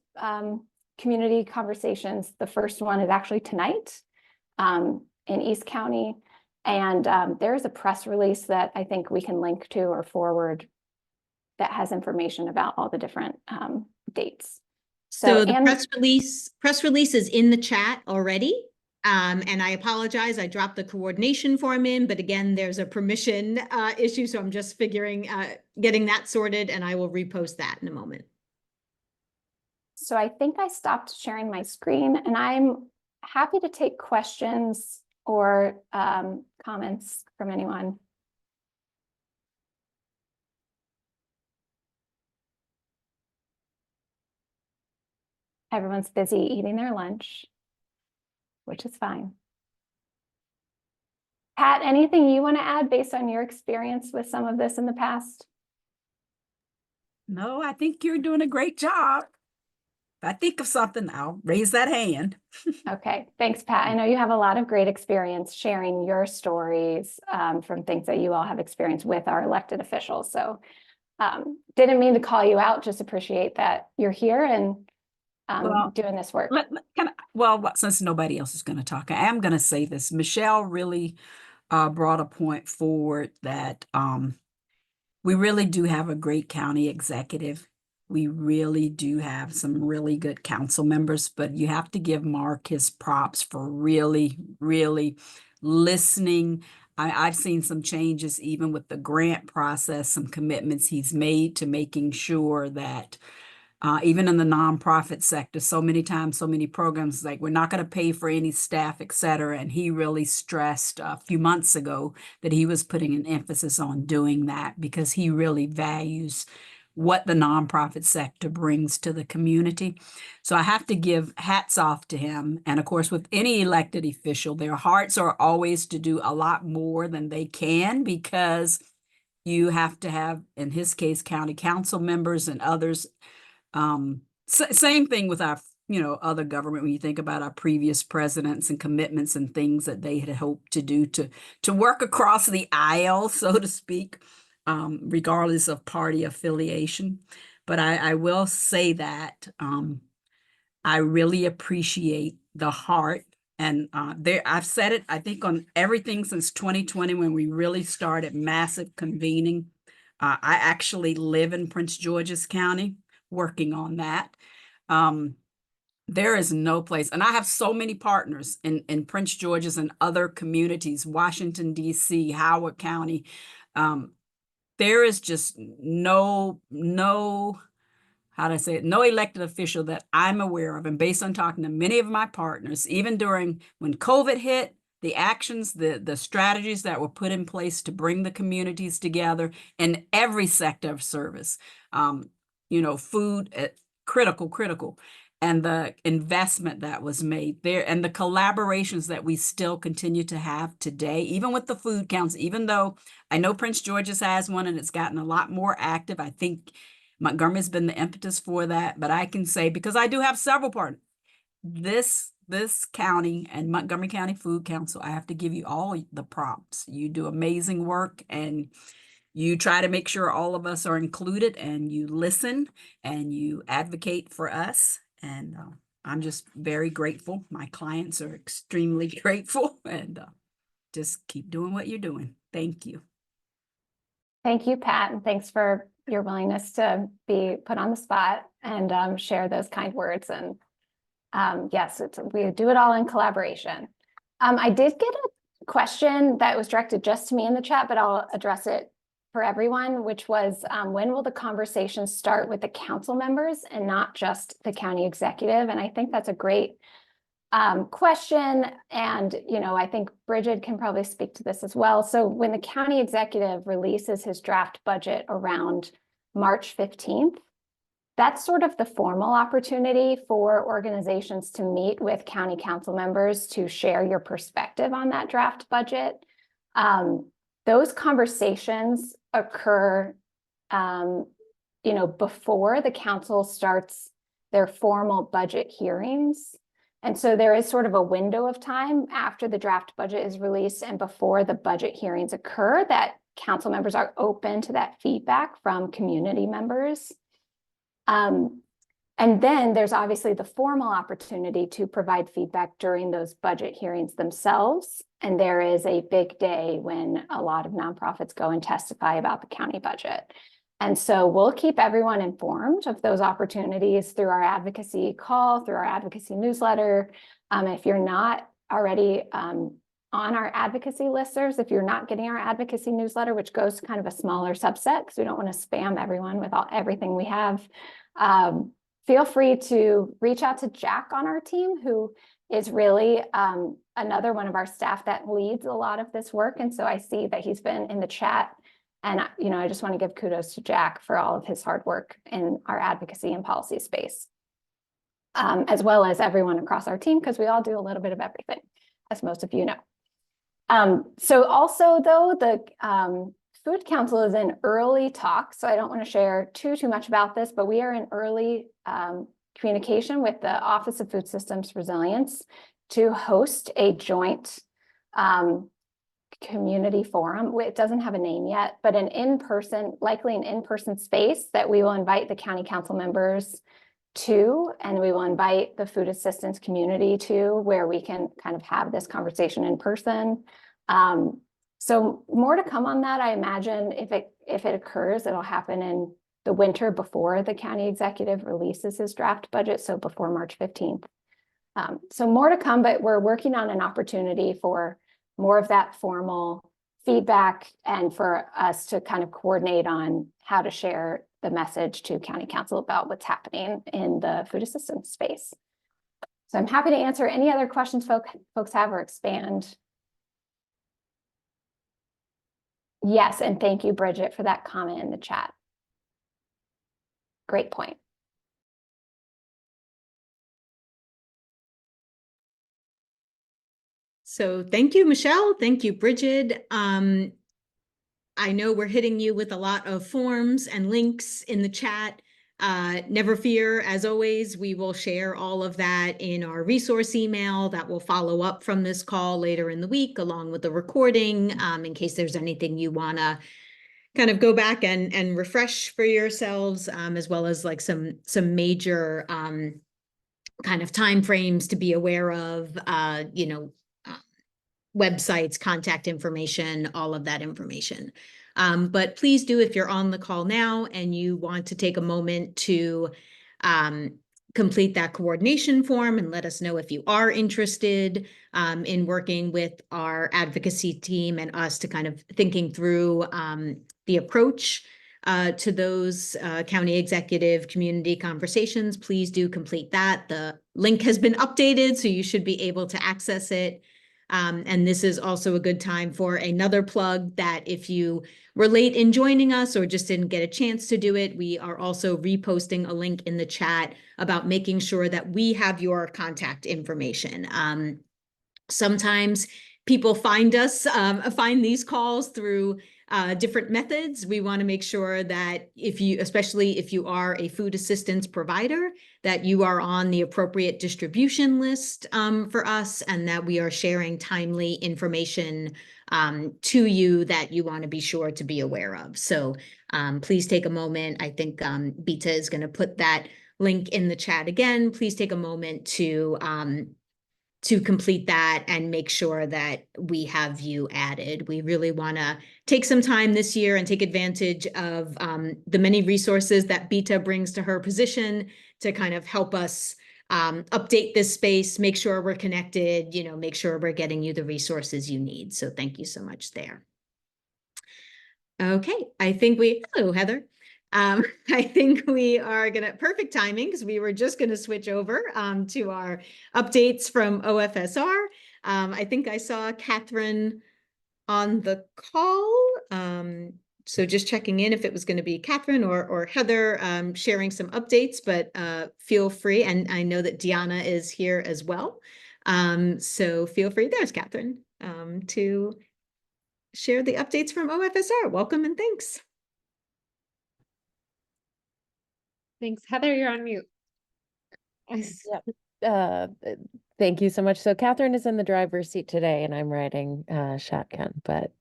community conversations, the first one is actually tonight in East County. And there's a press release that I think we can link to or forward that has information about all the different dates. So the press release is in the chat already. And I apologize, I dropped the coordination form in, but again, there's a permission issue. So I'm just getting that sorted, and I will repost that in a moment. So I think I stopped sharing my screen, and I'm happy to take questions or comments from anyone. Everyone's busy eating their lunch, which is fine. Pat, anything you want to add based on your experience with some of this in the past? No, I think you're doing a great job. If I think of something, I'll raise that hand. Okay, thanks, Pat. I know you have a lot of great experience sharing your stories from things that you all have experienced with our elected officials. So didn't mean to call you out, just appreciate that you're here and doing this work. Since nobody else is going to talk, I am going to say this. Michelle really brought a point forward that we really do have a great county executive. We really do have some really good council members, but you have to give Mark his props for really, really listening. I've seen some changes even with the grant process, some commitments he's made to making sure that even in the nonprofit sector, so many times, so many programs, like we're not going to pay for any staff, et cetera. And he really stressed a few months ago that he was putting an emphasis on doing that because he really values what the nonprofit sector brings to the community. So I have to give hats off to him. And of course, with any elected official, their hearts are always to do a lot more than they can because you have to have, in his case, county council members and others. Same thing with our, other government. When you think about our previous presidents and commitments and things that they had hoped to do to work across the aisle, so to speak, regardless of party affiliation. But I will say that I really appreciate the heart. And I've said it, I think, on everything since 2020 when we really started massive convening. I actually live in Prince George's County, working on that. There is no place, and I have so many partners in Prince George's and other communities, Washington, D.C., Howard County. There is just no elected official that I'm aware of. And based on talking to many of my partners, even during when COVID hit, the actions, the strategies that were put in place to bring the communities together in every sector of service, food, critical, and the investment that was made there and the collaborations that we still continue to have today, even with the food counts, even though I know Prince George's has one and it's gotten a lot more active. I think Montgomery's been the impetus for that, but I can say, because I do have several partners, this county and Montgomery County Food Council, I have to give you all the props. You do amazing work and you try to make sure all of us are included and you listen and you advocate for us. And I'm just very grateful. My clients are extremely grateful and just keep doing what you're doing. Thank you. Thank you, Pat. And thanks for your willingness to be put on the spot and share those kind words. And yes, we do it all in collaboration. I did get a question that was directed just to me in the chat, but I'll address it for everyone, which was when will the conversation start with the council members and not just the county executive? And I think that's a great question. And, I think Brigid can probably speak to this as well. So when the county executive releases his draft budget around March 15th, that's sort of the formal opportunity for organizations to meet with county council members to share your perspective on that draft budget. Those conversations occur, before the council starts their formal budget hearings. And so there is sort of a window of time after the draft budget is released and before the budget hearings occur that council members are open to that feedback from community members. And then there's obviously the formal opportunity to provide feedback during those budget hearings themselves. And there is a big day when a lot of nonprofits go and testify about the county budget. And so we'll keep everyone informed of those opportunities through our advocacy call, through our advocacy newsletter. If you're not already on our advocacy listservs, if you're not getting our advocacy newsletter, which goes to kind of a smaller subset, because we don't want to spam everyone with everything we have, feel free to reach out to Jack on our team, who is really another one of our staff that leads a lot of this work. And so I see that he's been in the chat. And, I just want to give kudos to Jack for all of his hard work in our advocacy and policy space, as well as everyone across our team, because we all do a little bit of everything, as most of you know. So also, though, the Food Council is in early talks, so I don't want to share too much about this, but we are in early communication with the Office of Food Systems Resilience to host a joint community forum. It doesn't have a name yet, but likely an in-person space that we will invite the county council members to, and we will invite the food assistance community to, where we can kind of have this conversation in person. So more to come on that. I imagine if it occurs, it'll happen in the winter before the county executive releases his draft budget, so before March 15th. So more to come, but we're working on an opportunity for more of that formal feedback and for us to kind of coordinate on how to share the message to county council about what's happening in the food assistance space. So I'm happy to answer any other questions folks have or expand. Yes, and thank you, Brigid, for that comment in the chat. Great point. So thank you, Michelle. Thank you, Brigid. I know we're hitting you with a lot of forms and links in the chat. Never fear, as always, we will share all of that in our resource email that will follow up from this call later in the week, along with the recording, in case there's anything you want to kind of go back and refresh for yourselves, as well as like some major kind of timeframes to be aware of, websites, contact information, all of that information. But please do, if you're on the call now and you want to take a moment to complete that coordination form and let us know if you are interested in working with our advocacy team and us to kind of thinking through the approach to those county executive community conversations. Please do complete that. The link has been updated, so you should be able to access it. And this is also a good time for another plug that if you were late in joining us or just didn't get a chance to do it, we are also reposting a link in the chat about making sure that we have your contact information. Sometimes people find these calls through different methods. We want to make sure that especially if you are a food assistance provider, that you are on the appropriate distribution list for us, and that we are sharing timely information to you that you want to be sure to be aware of. So please take a moment. I think Bita is going to put that link in the chat again. Please take a moment to complete that and make sure that we have you added. We really want to take some time this year and take advantage of the many resources that Bita brings to her position to kind of help us update this space, make sure we're connected, make sure we're getting you the resources you need. So thank you so much there. Okay, hello, Heather. I think we are perfect timing, because we were just gonna switch over to our updates from OFSR. I think I saw Catherine on the call. So just checking in if it was gonna be Catherine or Heather sharing some updates, but feel free. And I know that Deanna is here as well. So feel free, there's Catherine, to share the updates from OFSR. Welcome and thanks. Thanks. Heather, you're on mute. Yep. Thank you so much. So Catherine is in the driver's seat today and I'm riding shotgun, but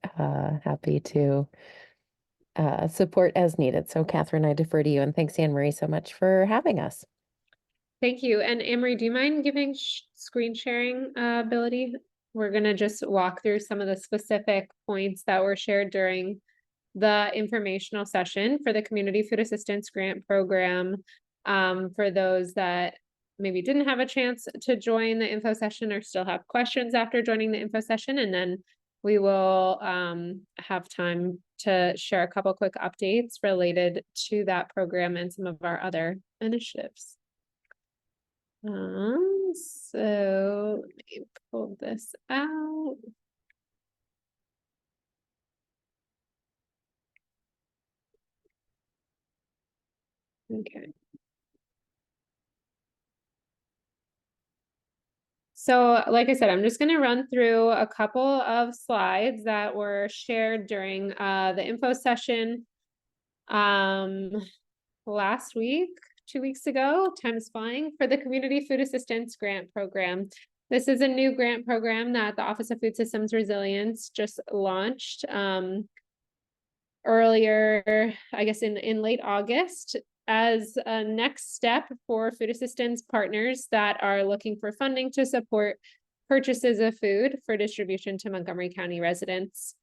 happy to support as needed. So Catherine, I defer to you, and thanks Anne Marie so much for having us. Thank you. And Anne-Marie, do you mind giving screen sharing ability? We're going to just walk through some of the specific points that were shared during the informational session for the Community Food Assistance Grant Program. For those that maybe didn't have a chance to join the info session or still have questions after joining the info session, and then we will have time to share a couple quick updates related to that program and some of our other initiatives. So let me pull this out. Okay. So like I said, I'm just going to run through a couple of slides that were shared during the info session last week, 2 weeks ago. Time is flying, for the Community Food Assistance Grant Program. This is a new grant program that the Office of Food Systems Resilience just launched earlier, I guess in late August, as a next step for food assistance partners that are looking for funding to support purchases of food for distribution to Montgomery County residents.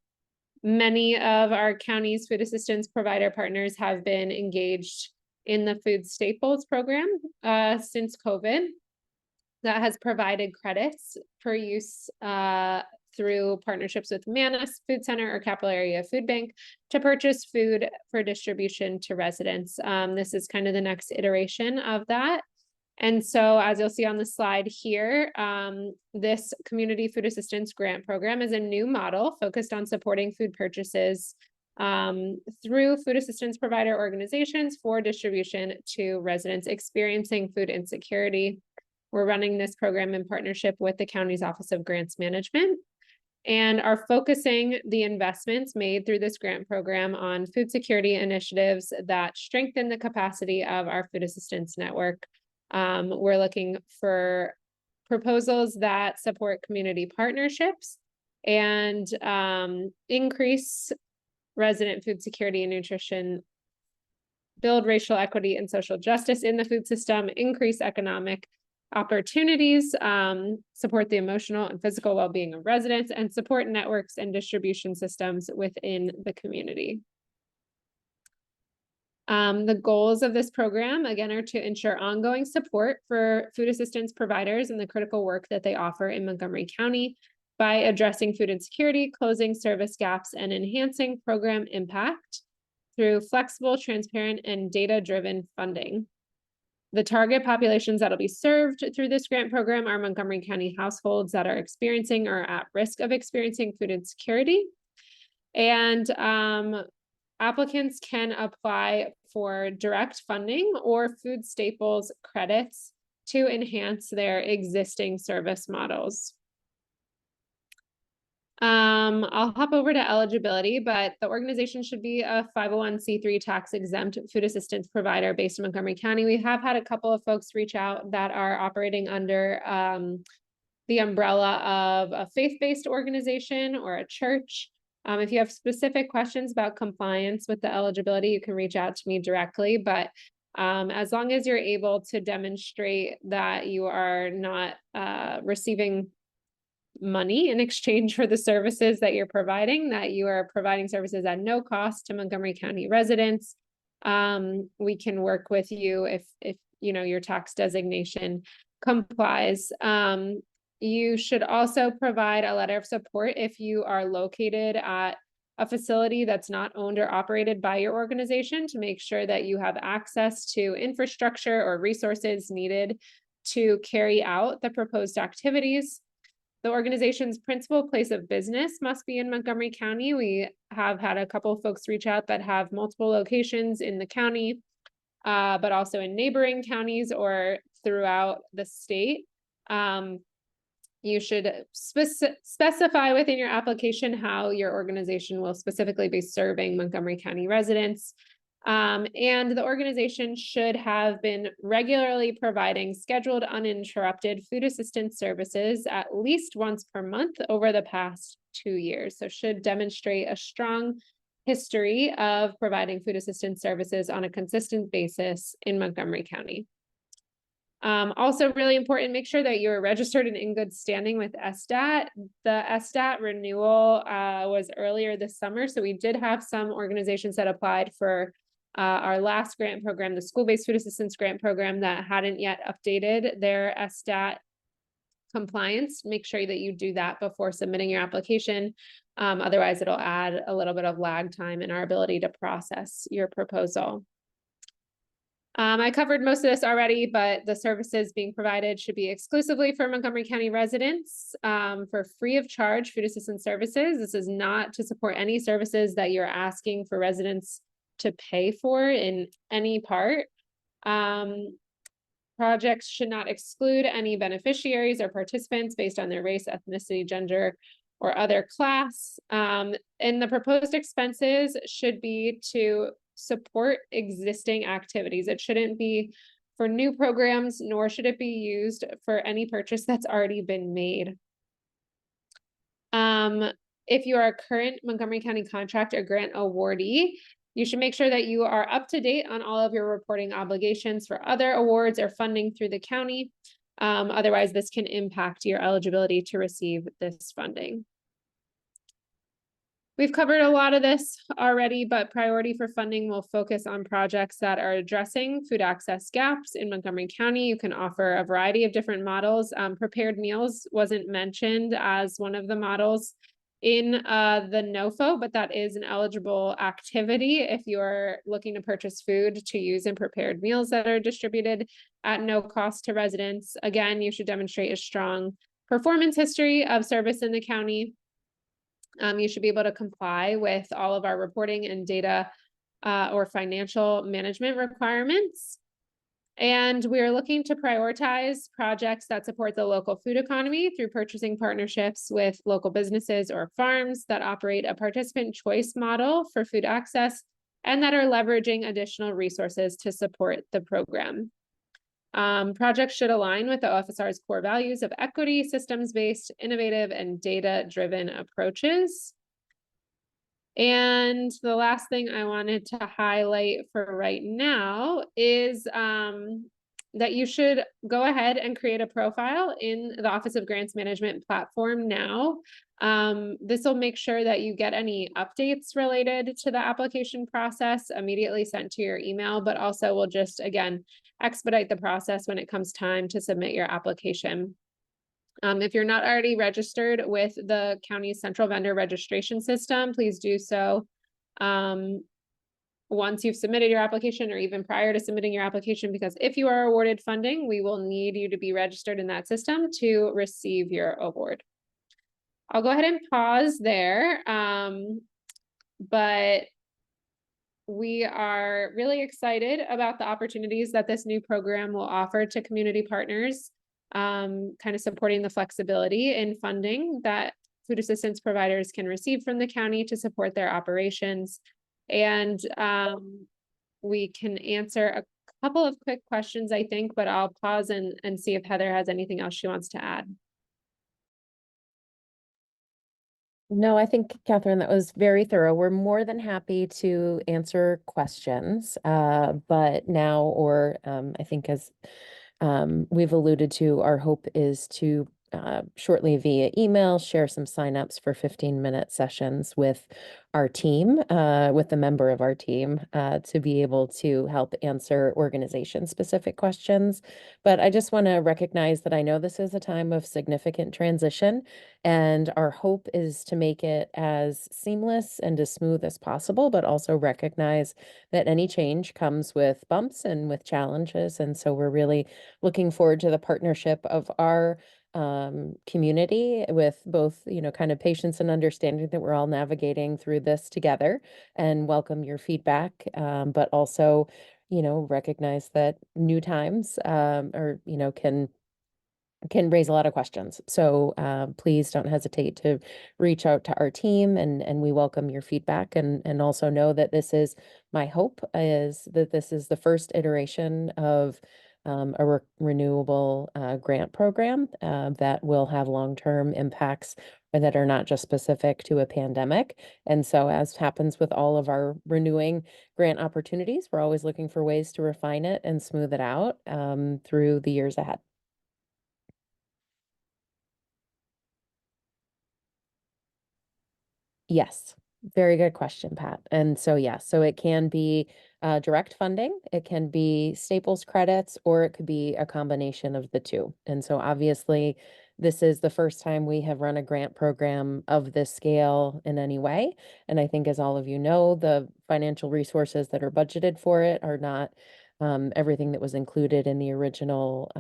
Many of our county's food assistance provider partners have been engaged in the food staples program since COVID. That has provided credits for use through partnerships with Manus Food Center or Capital Area Food Bank to purchase food for distribution to residents. This is kind of the next iteration of that. And so as you'll see on the slide here, this Community Food Assistance Grant Program is a new model focused on supporting food purchases through food assistance provider organizations for distribution to residents experiencing food insecurity. We're running this program in partnership with the county's Office of Grants Management, and are focusing the investments made through this grant program on food security initiatives that strengthen the capacity of our food assistance network. We're looking for proposals that support community partnerships and increase resident food security and nutrition, build racial equity and social justice in the food system, increase economic opportunities, support the emotional and physical well-being of residents, and support networks and distribution systems within the community. The goals of this program, again, are to ensure ongoing support for food assistance providers and the critical work that they offer in Montgomery County by addressing food insecurity, closing service gaps, and enhancing program impact through flexible, transparent, and data-driven funding. The target populations that'll be served through this grant program are Montgomery County households that are experiencing or at risk of experiencing food insecurity. And applicants can apply for direct funding or food staples credits to enhance their existing service models. I'll hop over to eligibility, but the organization should be a 501c3 tax exempt food assistance provider based in Montgomery County. We have had a couple of folks reach out that are operating under the umbrella of a faith-based organization or a church. If you have specific questions about compliance with the eligibility, you can reach out to me directly, but as long as you're able to demonstrate that you are not receiving money in exchange for the services that you're providing, that you are providing services at no cost to Montgomery County residents, we can work with you if you know your tax designation complies. You should also provide a letter of support if you are located at a facility that's not owned or operated by your organization, to make sure that you have access to infrastructure or resources needed to carry out the proposed activities. The organization's principal place of business must be in Montgomery County. We have had a couple of folks reach out that have multiple locations in the county, but also in neighboring counties or throughout the state. You should specify within your application how your organization will specifically be serving Montgomery County residents. And the organization should have been regularly providing scheduled uninterrupted food assistance services at least once per month over the past 2 years. So should demonstrate a strong history of providing food assistance services on a consistent basis in Montgomery County. Also really important, make sure that you're registered and in good standing with SDAT. The SDAT renewal was earlier this summer, so we did have some organizations that applied for our last grant program, the school-based food assistance grant program, that hadn't yet updated their SDAT compliance. Make sure that you do that before submitting your application. Otherwise, it'll add a little bit of lag time in our ability to process your proposal. I covered most of this already, but the services being provided should be exclusively for Montgomery County residents for free of charge food assistance services. This is not to support any services that you're asking for residents to pay for in any part. Projects should not exclude any beneficiaries or participants based on their race, ethnicity, gender, or other class. And the proposed expenses should be to support existing activities. It shouldn't be for new programs, nor should it be used for any purchase that's already been made. If you are a current Montgomery County contract or grant awardee, you should make sure that you are up to date on all of your reporting obligations for other awards or funding through the county. Otherwise, this can impact your eligibility to receive this funding. We've covered a lot of this already, but priority for funding will focus on projects that are addressing food access gaps in Montgomery County. You can offer a variety of different models. Prepared meals wasn't mentioned as one of the models in the NOFO, but that is an eligible activity if you're looking to purchase food to use in prepared meals that are distributed at no cost to residents. Again, you should demonstrate a strong performance history of service in the county. You should be able to comply with all of our reporting and data or financial management requirements. And we're looking to prioritize projects that support the local food economy through purchasing partnerships with local businesses or farms that operate a participant choice model for food access and that are leveraging additional resources to support the program. Projects should align with the OFSR's core values of equity, systems-based, innovative, and data-driven approaches. And the last thing I wanted to highlight for right now is that you should go ahead and create a profile in the Office of Grants Management platform now. This will make sure that you get any updates related to the application process immediately sent to your email, but also will just, again, expedite the process when it comes time to submit your application. If you're not already registered with the county's central vendor registration system, please do so once you've submitted your application or even prior to submitting your application, because if you are awarded funding, we will need you to be registered in that system to receive your award. I'll go ahead and pause there, but we are really excited about the opportunities that this new program will offer to community partners, kind of supporting the flexibility in funding that food assistance providers can receive from the county to support their operations. And we can answer a couple of quick questions, I think, but I'll pause and see if Heather has anything else she wants to add. No, I think, Catherine, that was very thorough. We're more than happy to answer questions, but now, or I think as we've alluded to, our hope is to shortly via email share some signups for 15-minute sessions with our team, with a member of our team, to be able to help answer organization-specific questions. But I just want to recognize that I know this is a time of significant transition, and our hope is to make it as seamless and as smooth as possible, but also recognize that any change comes with bumps and with challenges. And so we're really looking forward to the partnership of our community with both, kind of patience and understanding that we're all navigating through this together, and welcome your feedback, but also, recognize that new times, can can raise a lot of questions. So please don't hesitate to reach out to our team, and we welcome your feedback, and also know that this is, my hope is that this is the first iteration of a renewable grant program that will have long-term impacts that are not just specific to a pandemic. And so, as happens with all of our renewing grant opportunities, we're always looking for ways to refine it and smooth it out through the years ahead. Yes, very good question, Pat. And so, yeah, so it can be direct funding, it can be Staples credits, or it could be a combination of the two. And so, obviously, this is the first time we have run a grant program of this scale in any way. And I think, as all of you know, the financial resources that are budgeted for it are not everything that was included in the original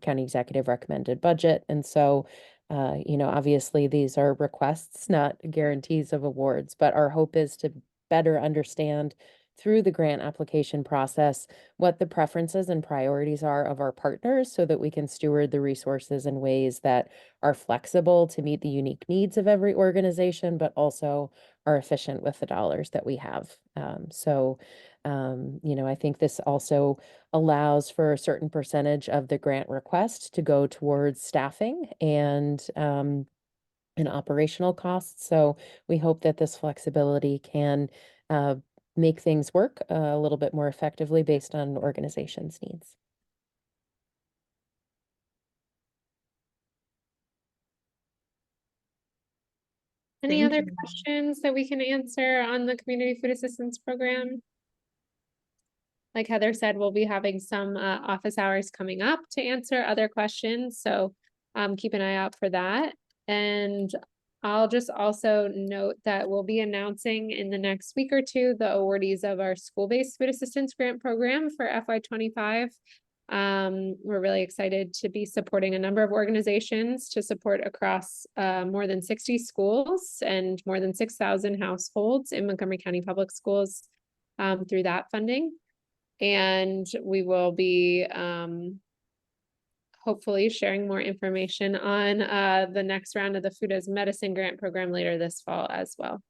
county executive recommended budget. And so, obviously these are requests, not guarantees of awards, but our hope is to better understand through the grant application process what the preferences and priorities are of our partners so that we can steward the resources in ways that are flexible to meet the unique needs of every organization, but also are efficient with the dollars that we have. I think this also allows for a certain percentage of the grant request to go towards staffing and operational costs. So we hope that this flexibility can make things work a little bit more effectively based on an organization's needs. Any Thank other you. questions that we can answer on the Community Food Assistance Program? Like Heather said, we'll be having some office hours coming up to answer other questions. So keep an eye out for that. And I'll just also note that we'll be announcing in the next week or two the awardees of our school-based food assistance grant program for FY25. We're really excited to be supporting a number of organizations to support across more than 60 schools and more than 6,000 households in Montgomery County Public Schools through that funding. And we will be hopefully sharing more information on the next round of the Food as Medicine Grant Program later this fall as well.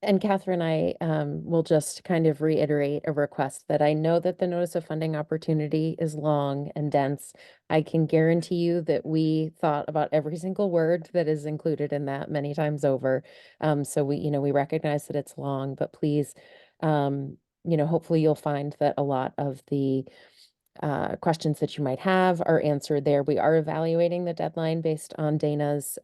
And Catherine, I will just kind of reiterate a request that I know that the notice of funding opportunity is long and dense. I can guarantee you that we thought about every single word that is included in that many times over. So we recognize that it's long, but please, hopefully you'll find that a lot of the questions that you might have are answered there. We are evaluating the deadline based on Dana's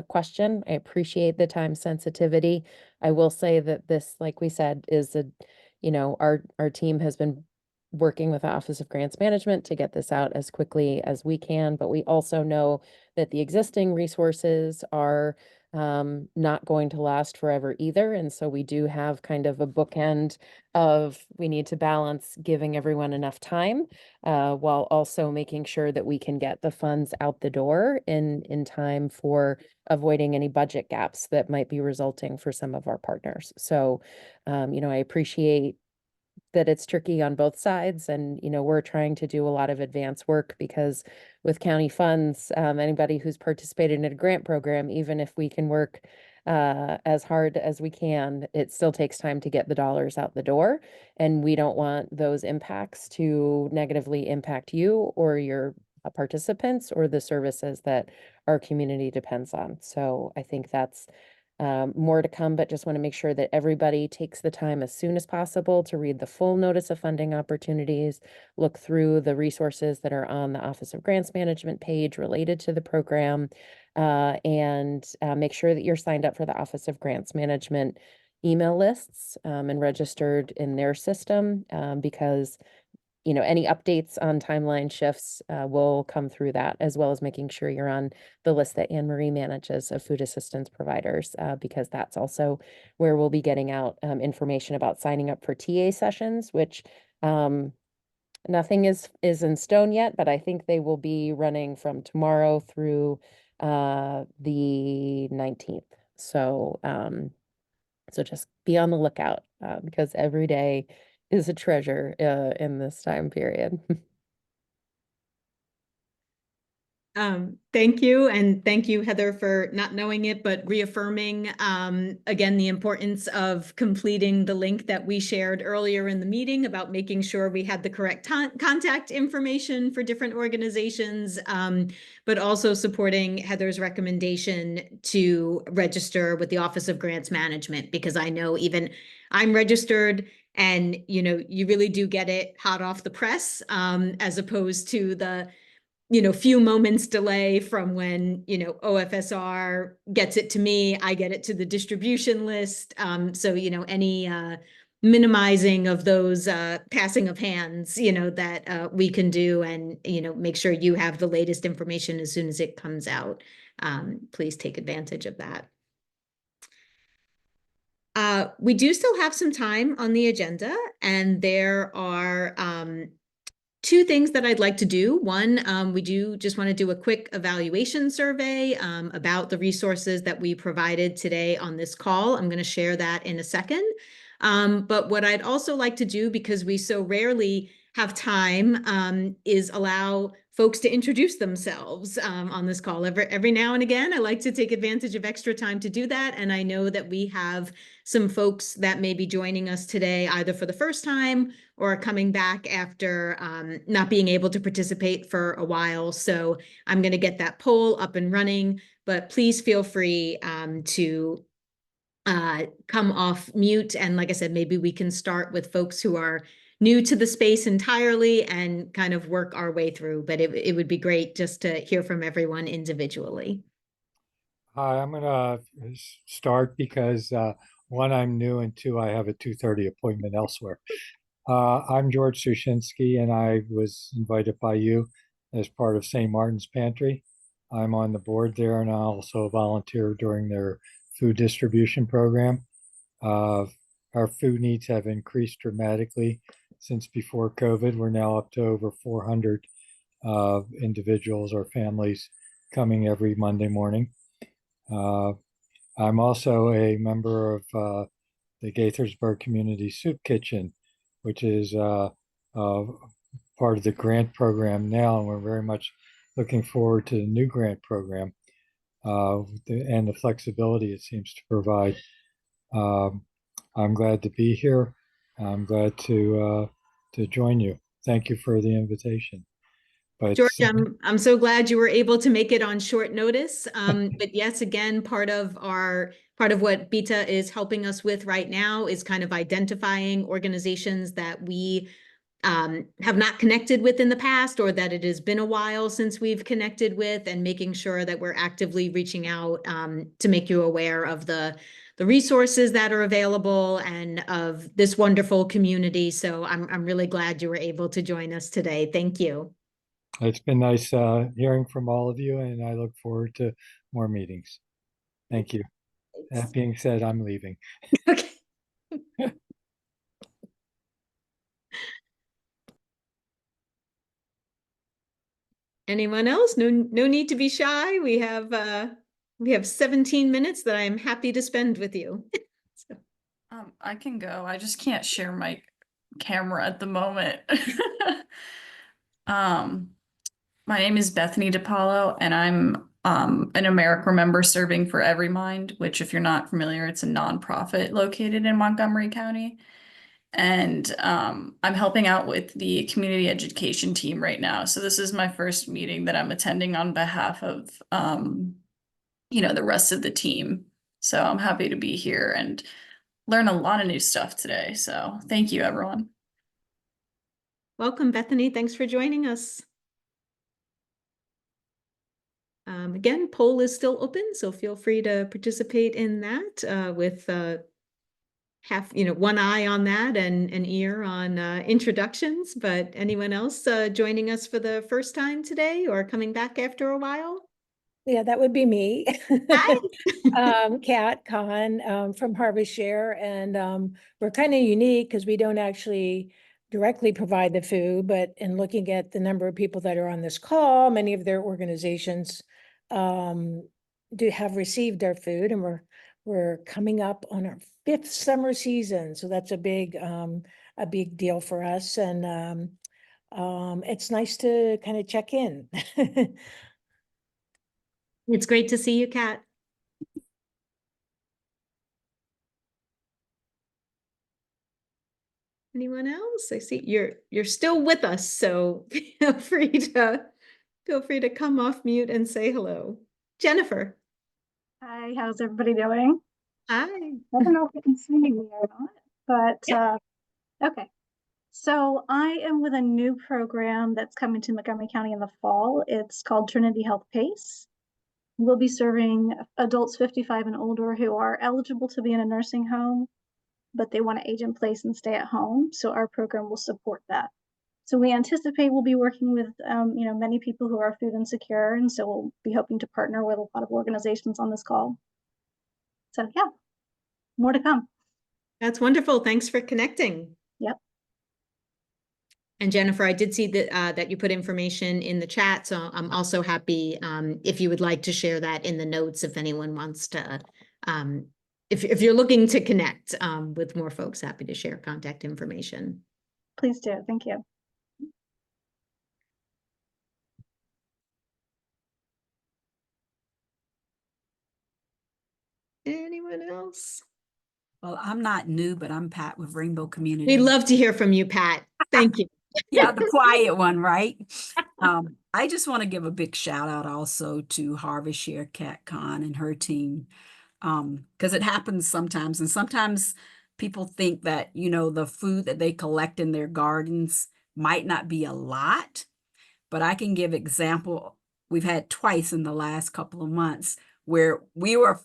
question. I appreciate the time sensitivity. I will say that this, like we said, is our team has been working with the Office of Grants Management to get this out as quickly as we can, but we also know that the existing resources are not going to last forever either. And so we do have kind of a bookend of, we need to balance giving everyone enough time while also making sure that we can get the funds out the door in time for avoiding any budget gaps that might be resulting for some of our partners. So, I appreciate that it's tricky on both sides, and we're trying to do a lot of advance work because with county funds, anybody who's participated in a grant program, even if we can work as hard as we can, it still takes time to get the dollars out the door, and we don't want those impacts to negatively impact you or your participants or the services that our community depends on. So I think that's more to come, but just want to make sure that everybody takes the time as soon as possible to read the full notice of funding opportunities, look through the resources that are on the Office of Grants Management page related to the program, and make sure that you're signed up for the Office of Grants Management email lists and registered in their system, because any updates on timeline shifts will come through that, as well as making sure you're on the list that Anne Marie manages of food assistance providers, because that's also where we'll be getting out information about signing up for TA sessions, which nothing is in stone yet, but I think they will be running from tomorrow through the 19th. So just be on the lookout because every day is a treasure in this time period. Thank you. And thank you, Heather, for not knowing it, but reaffirming again the importance of completing the link that we shared earlier in the meeting about making sure we had the correct contact information for different organizations, but also supporting Heather's recommendation to register with the Office of Grants Management, because I know even I'm registered, and you really do get it hot off the press, as opposed to the few moments delay from when, OFSR gets it to me, I get it to the distribution list. So, any minimizing of those passing of hands, that we can do, and, make sure you have the latest information as soon as it comes out. Please take advantage of that. We do still have some time on the agenda, and there are two things that I'd like to do. One, we do just want to do a quick evaluation survey about the resources that we provided today on this call. I'm going to share that in a second. But what I'd also like to do, because we so rarely have time, is allow folks to introduce themselves on this call. Every now and again, I like to take advantage of extra time to do that. And I know that we have some folks that may be joining us today, either for the first time or coming back after not being able to participate for a while. So I'm going to get that poll up and running, but please feel free to come off mute. And like I said, maybe we can start with folks who are new to the space entirely and kind of work our way through, but it would be great just to hear from everyone individually. Hi, I'm gonna start because one, I'm new, and two, I have a 2:30 appointment elsewhere. I'm George Sushinsky, and I was invited by you as part of St. Martin's Pantry. I'm on the board there, and I also volunteer during their food distribution program. Our food needs have increased dramatically since before COVID. We're now up to over 400 individuals or families coming every Monday morning. I'm also a member of the Gaithersburg Community Soup Kitchen, which is part of the grant program now, and we're very much looking forward to the new grant program and the flexibility it seems to provide. I'm glad to be here. I'm glad to join you. Thank you for the invitation. But George, I'm so glad you were able to make it on short notice. But yes, again, part of what Bita is helping us with right now is kind of identifying organizations that we have not connected with in the past, or that it has been a while since we've connected with, and making sure that we're actively reaching out to make you aware of the resources that are available and of this wonderful community. So I'm really glad you were able to join us today. Thank you. it's been nice hearing from all of you, and I look forward to more meetings. Thank you. That being said, I'm leaving. Okay. Anyone else? No need to be shy. We have 17 minutes that I'm happy to spend with you. So. I can go. I just can't share my camera at the moment. My name is Bethany DePaulo, and I'm an AmeriCorps member serving for Every Mind, which, if you're not familiar, it's a nonprofit located in Montgomery County. And I'm helping out with the community education team right now. So this is my first meeting that I'm attending on behalf of, the rest of the team. So I'm happy to be here and learn a lot of new stuff today. So thank you, everyone. Welcome, Bethany. Thanks for joining us. Again, poll is still open, so feel free to participate in that with one eye on that and an ear on introductions. But anyone else joining us for the first time today or coming back after a while? Yeah, that would be me. Hi. Kat Kahn from Harvest Share, and we're kind of unique because we don't actually directly provide the food, but in looking at the number of people that are on this call, many of their organizations do have received our food, and we're coming up on our 5th summer season, so that's a big a big deal for us. And it's nice to kind of check in. It's great to see you, Kat. Anyone else? I see you're still with us, so feel free to come off mute and say hello. Jennifer. Hi, how's everybody doing? Hi. I don't know if you can see me or not, but okay. So I am with a new program that's coming to Montgomery County in the fall. It's called Trinity Health PACE. We'll be serving adults 55 and older who are eligible to be in a nursing home, but they want to age in place and stay at home. So our program will support that. So we anticipate we'll be working with, many people who are food insecure. And so we'll be hoping to partner with a lot of organizations on this call. So yeah, more to come. That's wonderful. Thanks for connecting. Yep. And Jennifer, I did see that you put information in the chat, so I'm also happy if you would like to share that in the notes if anyone wants to. If you're looking to connect with more folks, happy to share contact information. Please do. Thank you. Anyone else? Well, I'm not new, but I'm Pat with Rainbow Community. We'd love to hear from you, Pat. Thank you. Yeah, the quiet one, right? I just want to give a big shout out also to Harvest Share Cat Con and her team, because it happens sometimes, and sometimes people think that, the food that they collect in their gardens might not be a lot, but I can give example. We've had twice in the last couple of months where we were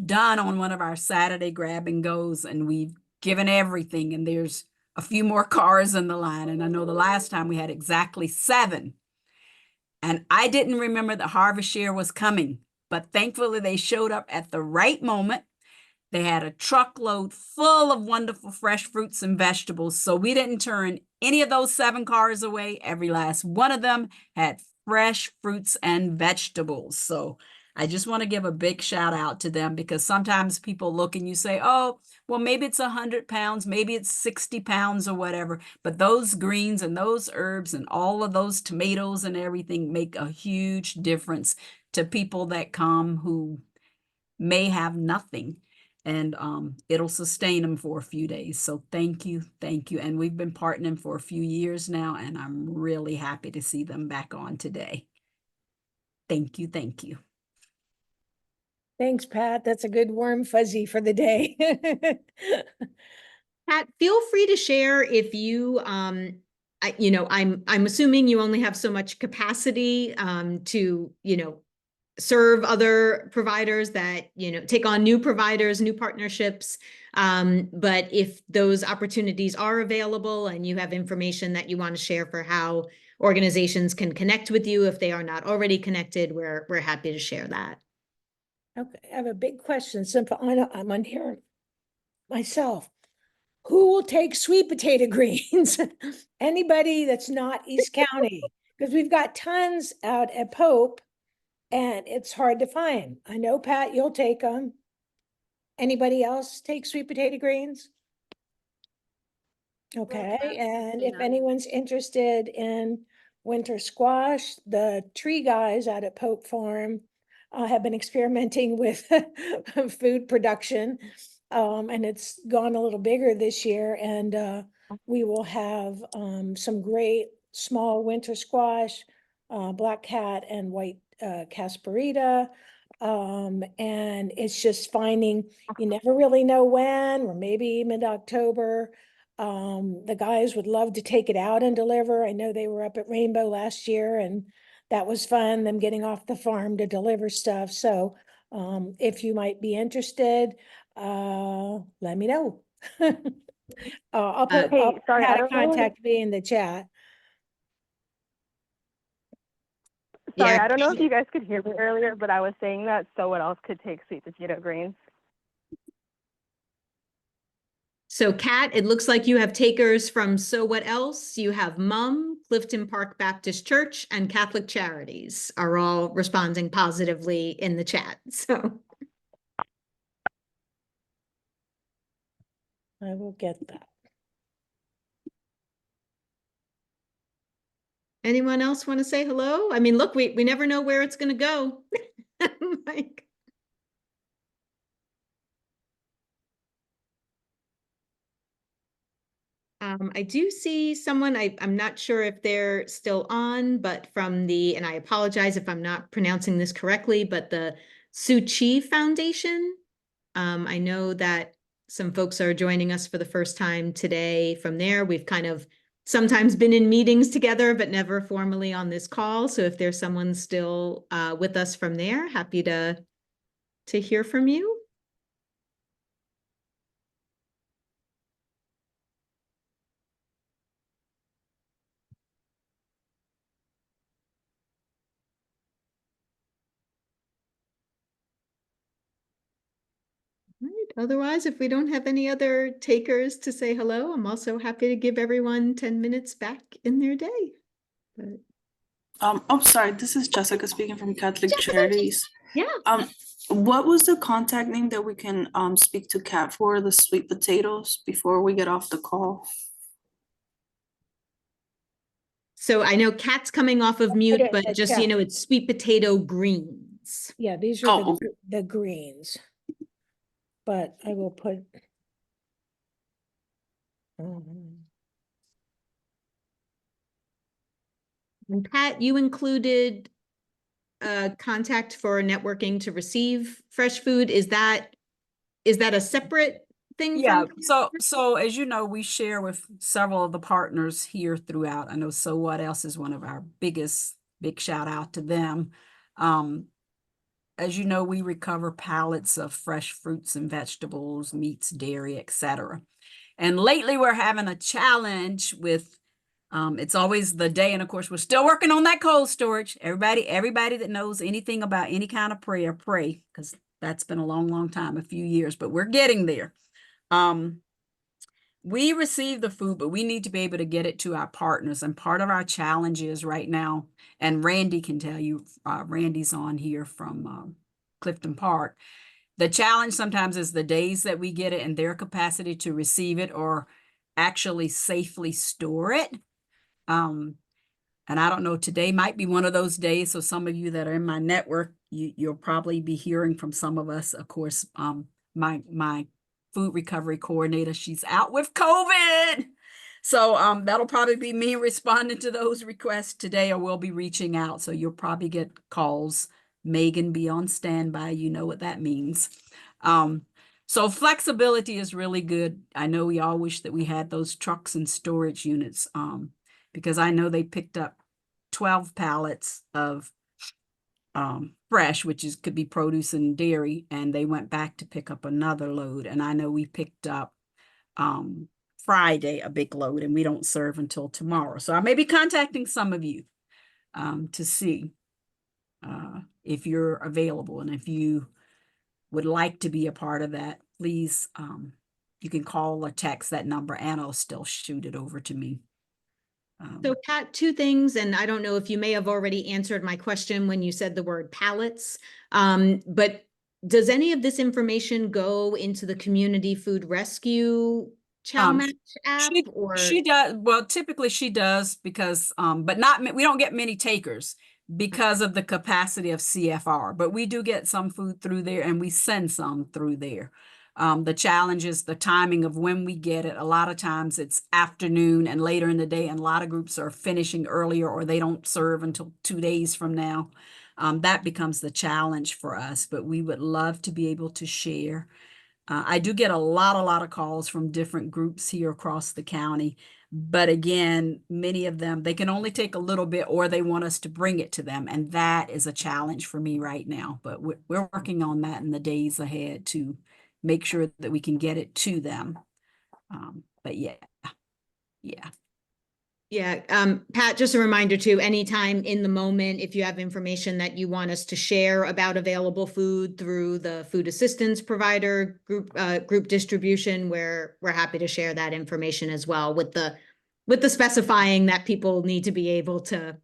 done on one of our Saturday grab and goes, and we've given everything, and there's a few more cars in the line. And I know the last time we had exactly 7. And I didn't remember that Harvest Share was coming, but thankfully they showed up at the right moment. They had a truckload full of wonderful fresh fruits and vegetables. So we didn't turn any of those 7 cars away. Every last one of them had fresh fruits and vegetables. So I just want to give a big shout out to them, because sometimes people look and you say, oh, well, maybe it's 100 pounds, maybe it's 60 pounds or whatever. But those greens and those herbs and all of those tomatoes and everything make a huge difference to people that come who may have nothing. And it'll sustain them for a few days. So thank you. And we've been partnering for a few years now, and I'm really happy to see them back on today. Thank you. Thanks, Pat. That's a good warm fuzzy for the day. Pat, feel free to share if you, I'm assuming you only have so much capacity to, serve other providers that, take on new providers, new partnerships. But if those opportunities are available and you have information that you want to share for how organizations can connect with you, if they are not already connected, we're happy to share that. Okay, I have a big question. Simple. I'm on here myself. Who will take sweet potato greens? Anybody that's not East County? Because we've got tons out at Pope and it's hard to find. I know, Pat, you'll take them. Anybody else take sweet potato greens? Okay, and if anyone's interested in winter squash, the tree guys out at Pope Farm have been experimenting with food production, and it's gone a little bigger this year. And we will have some great small winter squash, black cat and white casparita. And it's just finding, you never really know when, or maybe mid-October. The guys would love to take it out and deliver. I know they were up at Rainbow last year and that was fun, them getting off the farm to deliver stuff. So if you might be interested, let me know. I'll put Hey, sorry, how I to don't know. contact me in the chat. Sorry, Yeah. I don't know if you guys could hear me earlier, but I was saying that someone else could take sweet potato greens. So Kat, it looks like you have takers from So What Else? You have Mum, Clifton Park Baptist Church, and Catholic Charities are all responding positively in the chat. So I will get that. Anyone else want to say hello? I mean, look, we never know where it's going to go. Like, I do see someone, I'm not sure if they're still on, but from the, and I apologize if I'm not pronouncing this correctly, but the Suu Kyi Foundation. I know that some folks are joining us for the first time today from there. We've kind of sometimes been in meetings together, but never formally on this call. So if there's someone still with us from there, happy to hear from you. Right. Otherwise, if we don't have any other takers to say hello, I'm also happy to give everyone 10 minutes back in their day. But Oh, sorry, this is Jessica speaking from Catholic Jessica, Charities. yeah. What was the contact name that we can speak to Kat for the sweet potatoes before we get off the call? So I know Kat's coming off of mute, Okay, but just so you know, it's sweet potato greens. Yeah, these are the greens. But I will put. And Pat, you included a contact for networking to receive fresh food. Is that a separate thing? Yeah, so as you know, we share with several of the partners here throughout. I know So What Else is one of our big shout out to them. As you know, we recover pallets of fresh fruits and vegetables, meats, dairy, etc. And lately we're having a challenge with it's always the day, and of course we're still working on that cold storage. Everybody that knows anything about any kind of prayer, pray, because that's been a long time, a few years, but we're getting there. We receive the food, but we need to be able to get it to our partners. And part of our challenge is right now, and Randy can tell you, Randy's on here from Clifton Park. The challenge sometimes is the days that we get it and their capacity to receive it or actually safely store it. And I don't know, today might be one of those days. So some of you that are in my network, you'll probably be hearing from some of us. Of course, my food recovery coordinator, she's out with COVID. So that'll probably be me responding to those requests today, or we'll be reaching out. So you'll probably get calls. Megan, be on standby. You know what that means. So flexibility is really good. I know we all wish that we had those trucks and storage units, because I know they picked up 12 pallets of fresh, which could be produce and dairy, and they went back to pick up another load. And I know we picked up Friday a big load, and we don't serve until tomorrow. So I may be contacting some of you to see if you're available, and if you would like to be a part of that, please, you can call or text that number, and I'll still shoot it over to me. So Pat, two things, and I don't know if you may have already answered my question when you said the word pallets, but does any of this information go into the Community Food Rescue Challenge app? She does. Well, typically she does, because, but we don't get many takers because of the capacity of CFR, but we do get some food through there, and we send some through there. The challenge is the timing of when we get it. A lot of times it's afternoon and later in the day, and a lot of groups are finishing earlier, or they don't serve until 2 days from now. That becomes the challenge for us, but we would love to be able to share. I do get a lot of calls from different groups here across the county, but again, many of them, they can only take a little bit, or they want us to bring it to them. And that is a challenge for me right now, but we're working on that in the days ahead to make sure that we can get it to them. But yeah. Pat, just a reminder too, anytime in the moment, if you have information that you want us to share about available food through the food assistance provider group distribution, we're happy to share that information as well, with the specifying that people need to be able to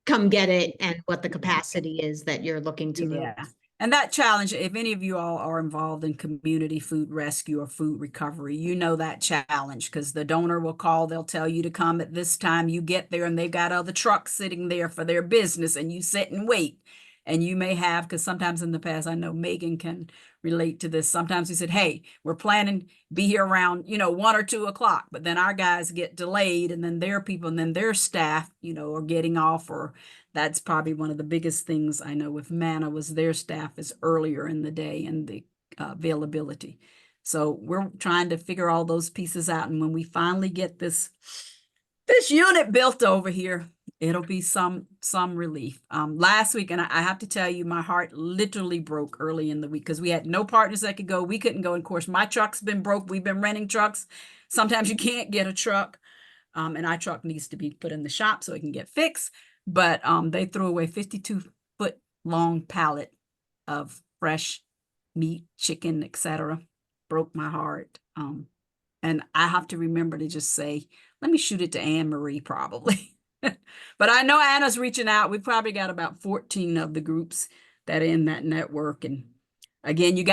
come get it and what the capacity is that you're looking to move. And that challenge, if any of you all are involved in community food rescue or food recovery, you know that challenge because the donor will call, they'll tell you to come at this time. You get there and they've got other trucks sitting there for their business and you sit and wait. And you may have, because sometimes in the past, I know Megan can relate to this. Sometimes we said, hey, we're planning to be here around, 1 or 2 o'clock, but then our guys get delayed and then their people and then their staff, are getting off, or that's probably one of the biggest things I know with Manna was their staff is earlier in the day and the availability. So we're trying to figure all those pieces out. And when we finally get this unit built over here, it'll be some relief. Last week, and I have to tell you, my heart literally broke early in the week because we had no partners that could go. We couldn't go. And of course, my truck's been broke. We've been renting trucks. Sometimes you can't get a truck. And our truck needs to be put in the shop so it can get fixed. But they threw away 52-foot long pallet of fresh meat, chicken, etc. Broke my heart. And I have to remember to just say, let me shoot it to Anne Marie probably. But I know Anna's reaching out. We've probably got about 14 of the groups that are in that network. And again, you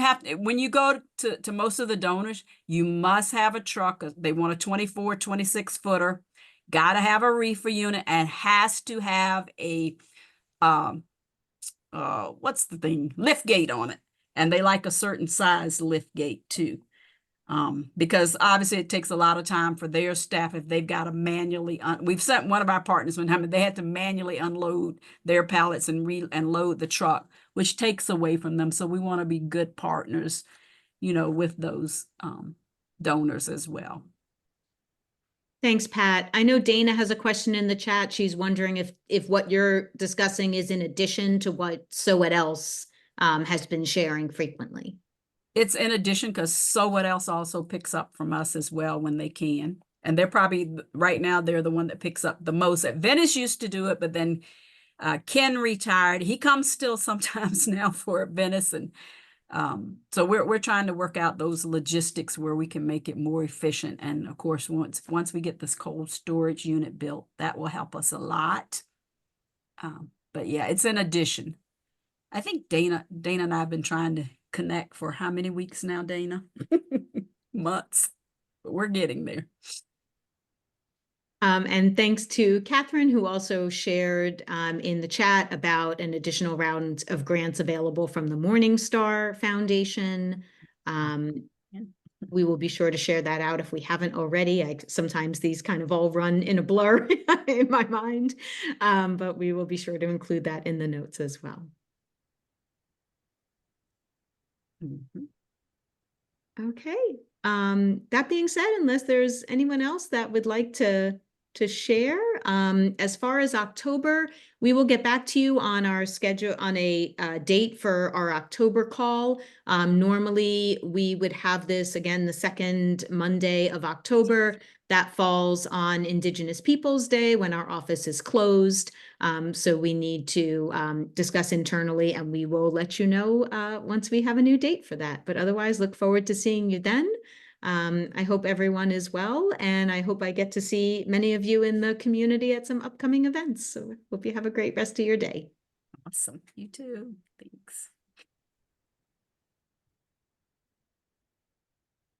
have to, when you go to most of the donors, you must have a truck. They want a 24, 26 footer, got to have a reefer unit, and has to have a, what's the thing? Lift gate on it. And they like a certain size lift gate too. Because obviously it takes a lot of time for their staff if they've got to manually, we've sent one of our partners one time, they had to manually unload their pallets and load the truck, which takes away from them. So we want to be good partners, with those donors as well. Thanks, Pat. I know Dana has a question in the chat. She's wondering if what you're discussing is in addition to what So What Else has been sharing frequently. It's in addition because So What Else also picks up from us as well when they can. And they're probably, right now, they're the one that picks up the most. Venice used to do it, but then Ken retired. He comes still sometimes now for Venice. And so we're trying to work out those logistics where we can make it more efficient. And of course, once we get this cold storage unit built, that will help us a lot. But yeah, it's in addition. I think Dana and I have been trying to connect for how many weeks now, Dana? Months, but we're getting there. And thanks to Catherine, who also shared in the chat about an additional round of grants available from the Morningstar Foundation. We will be sure to share that out if we haven't already. Sometimes these kind of all run in a blur in my mind, but we will be sure to include that in the notes as well. Okay. That being said, unless there's anyone else that would like to share, as far as October, we will get back to you on our schedule on a date for our October call. Normally we would have this again the second Monday of October. That falls on Indigenous Peoples Day when our office is closed. So we need to discuss internally, and we will let you know once we have a new date for that. But otherwise, look forward to seeing you then. I hope everyone is well, and I hope I get to see many of you in the community at some upcoming events. So hope you have a great rest of your day. Awesome. You too. Thanks.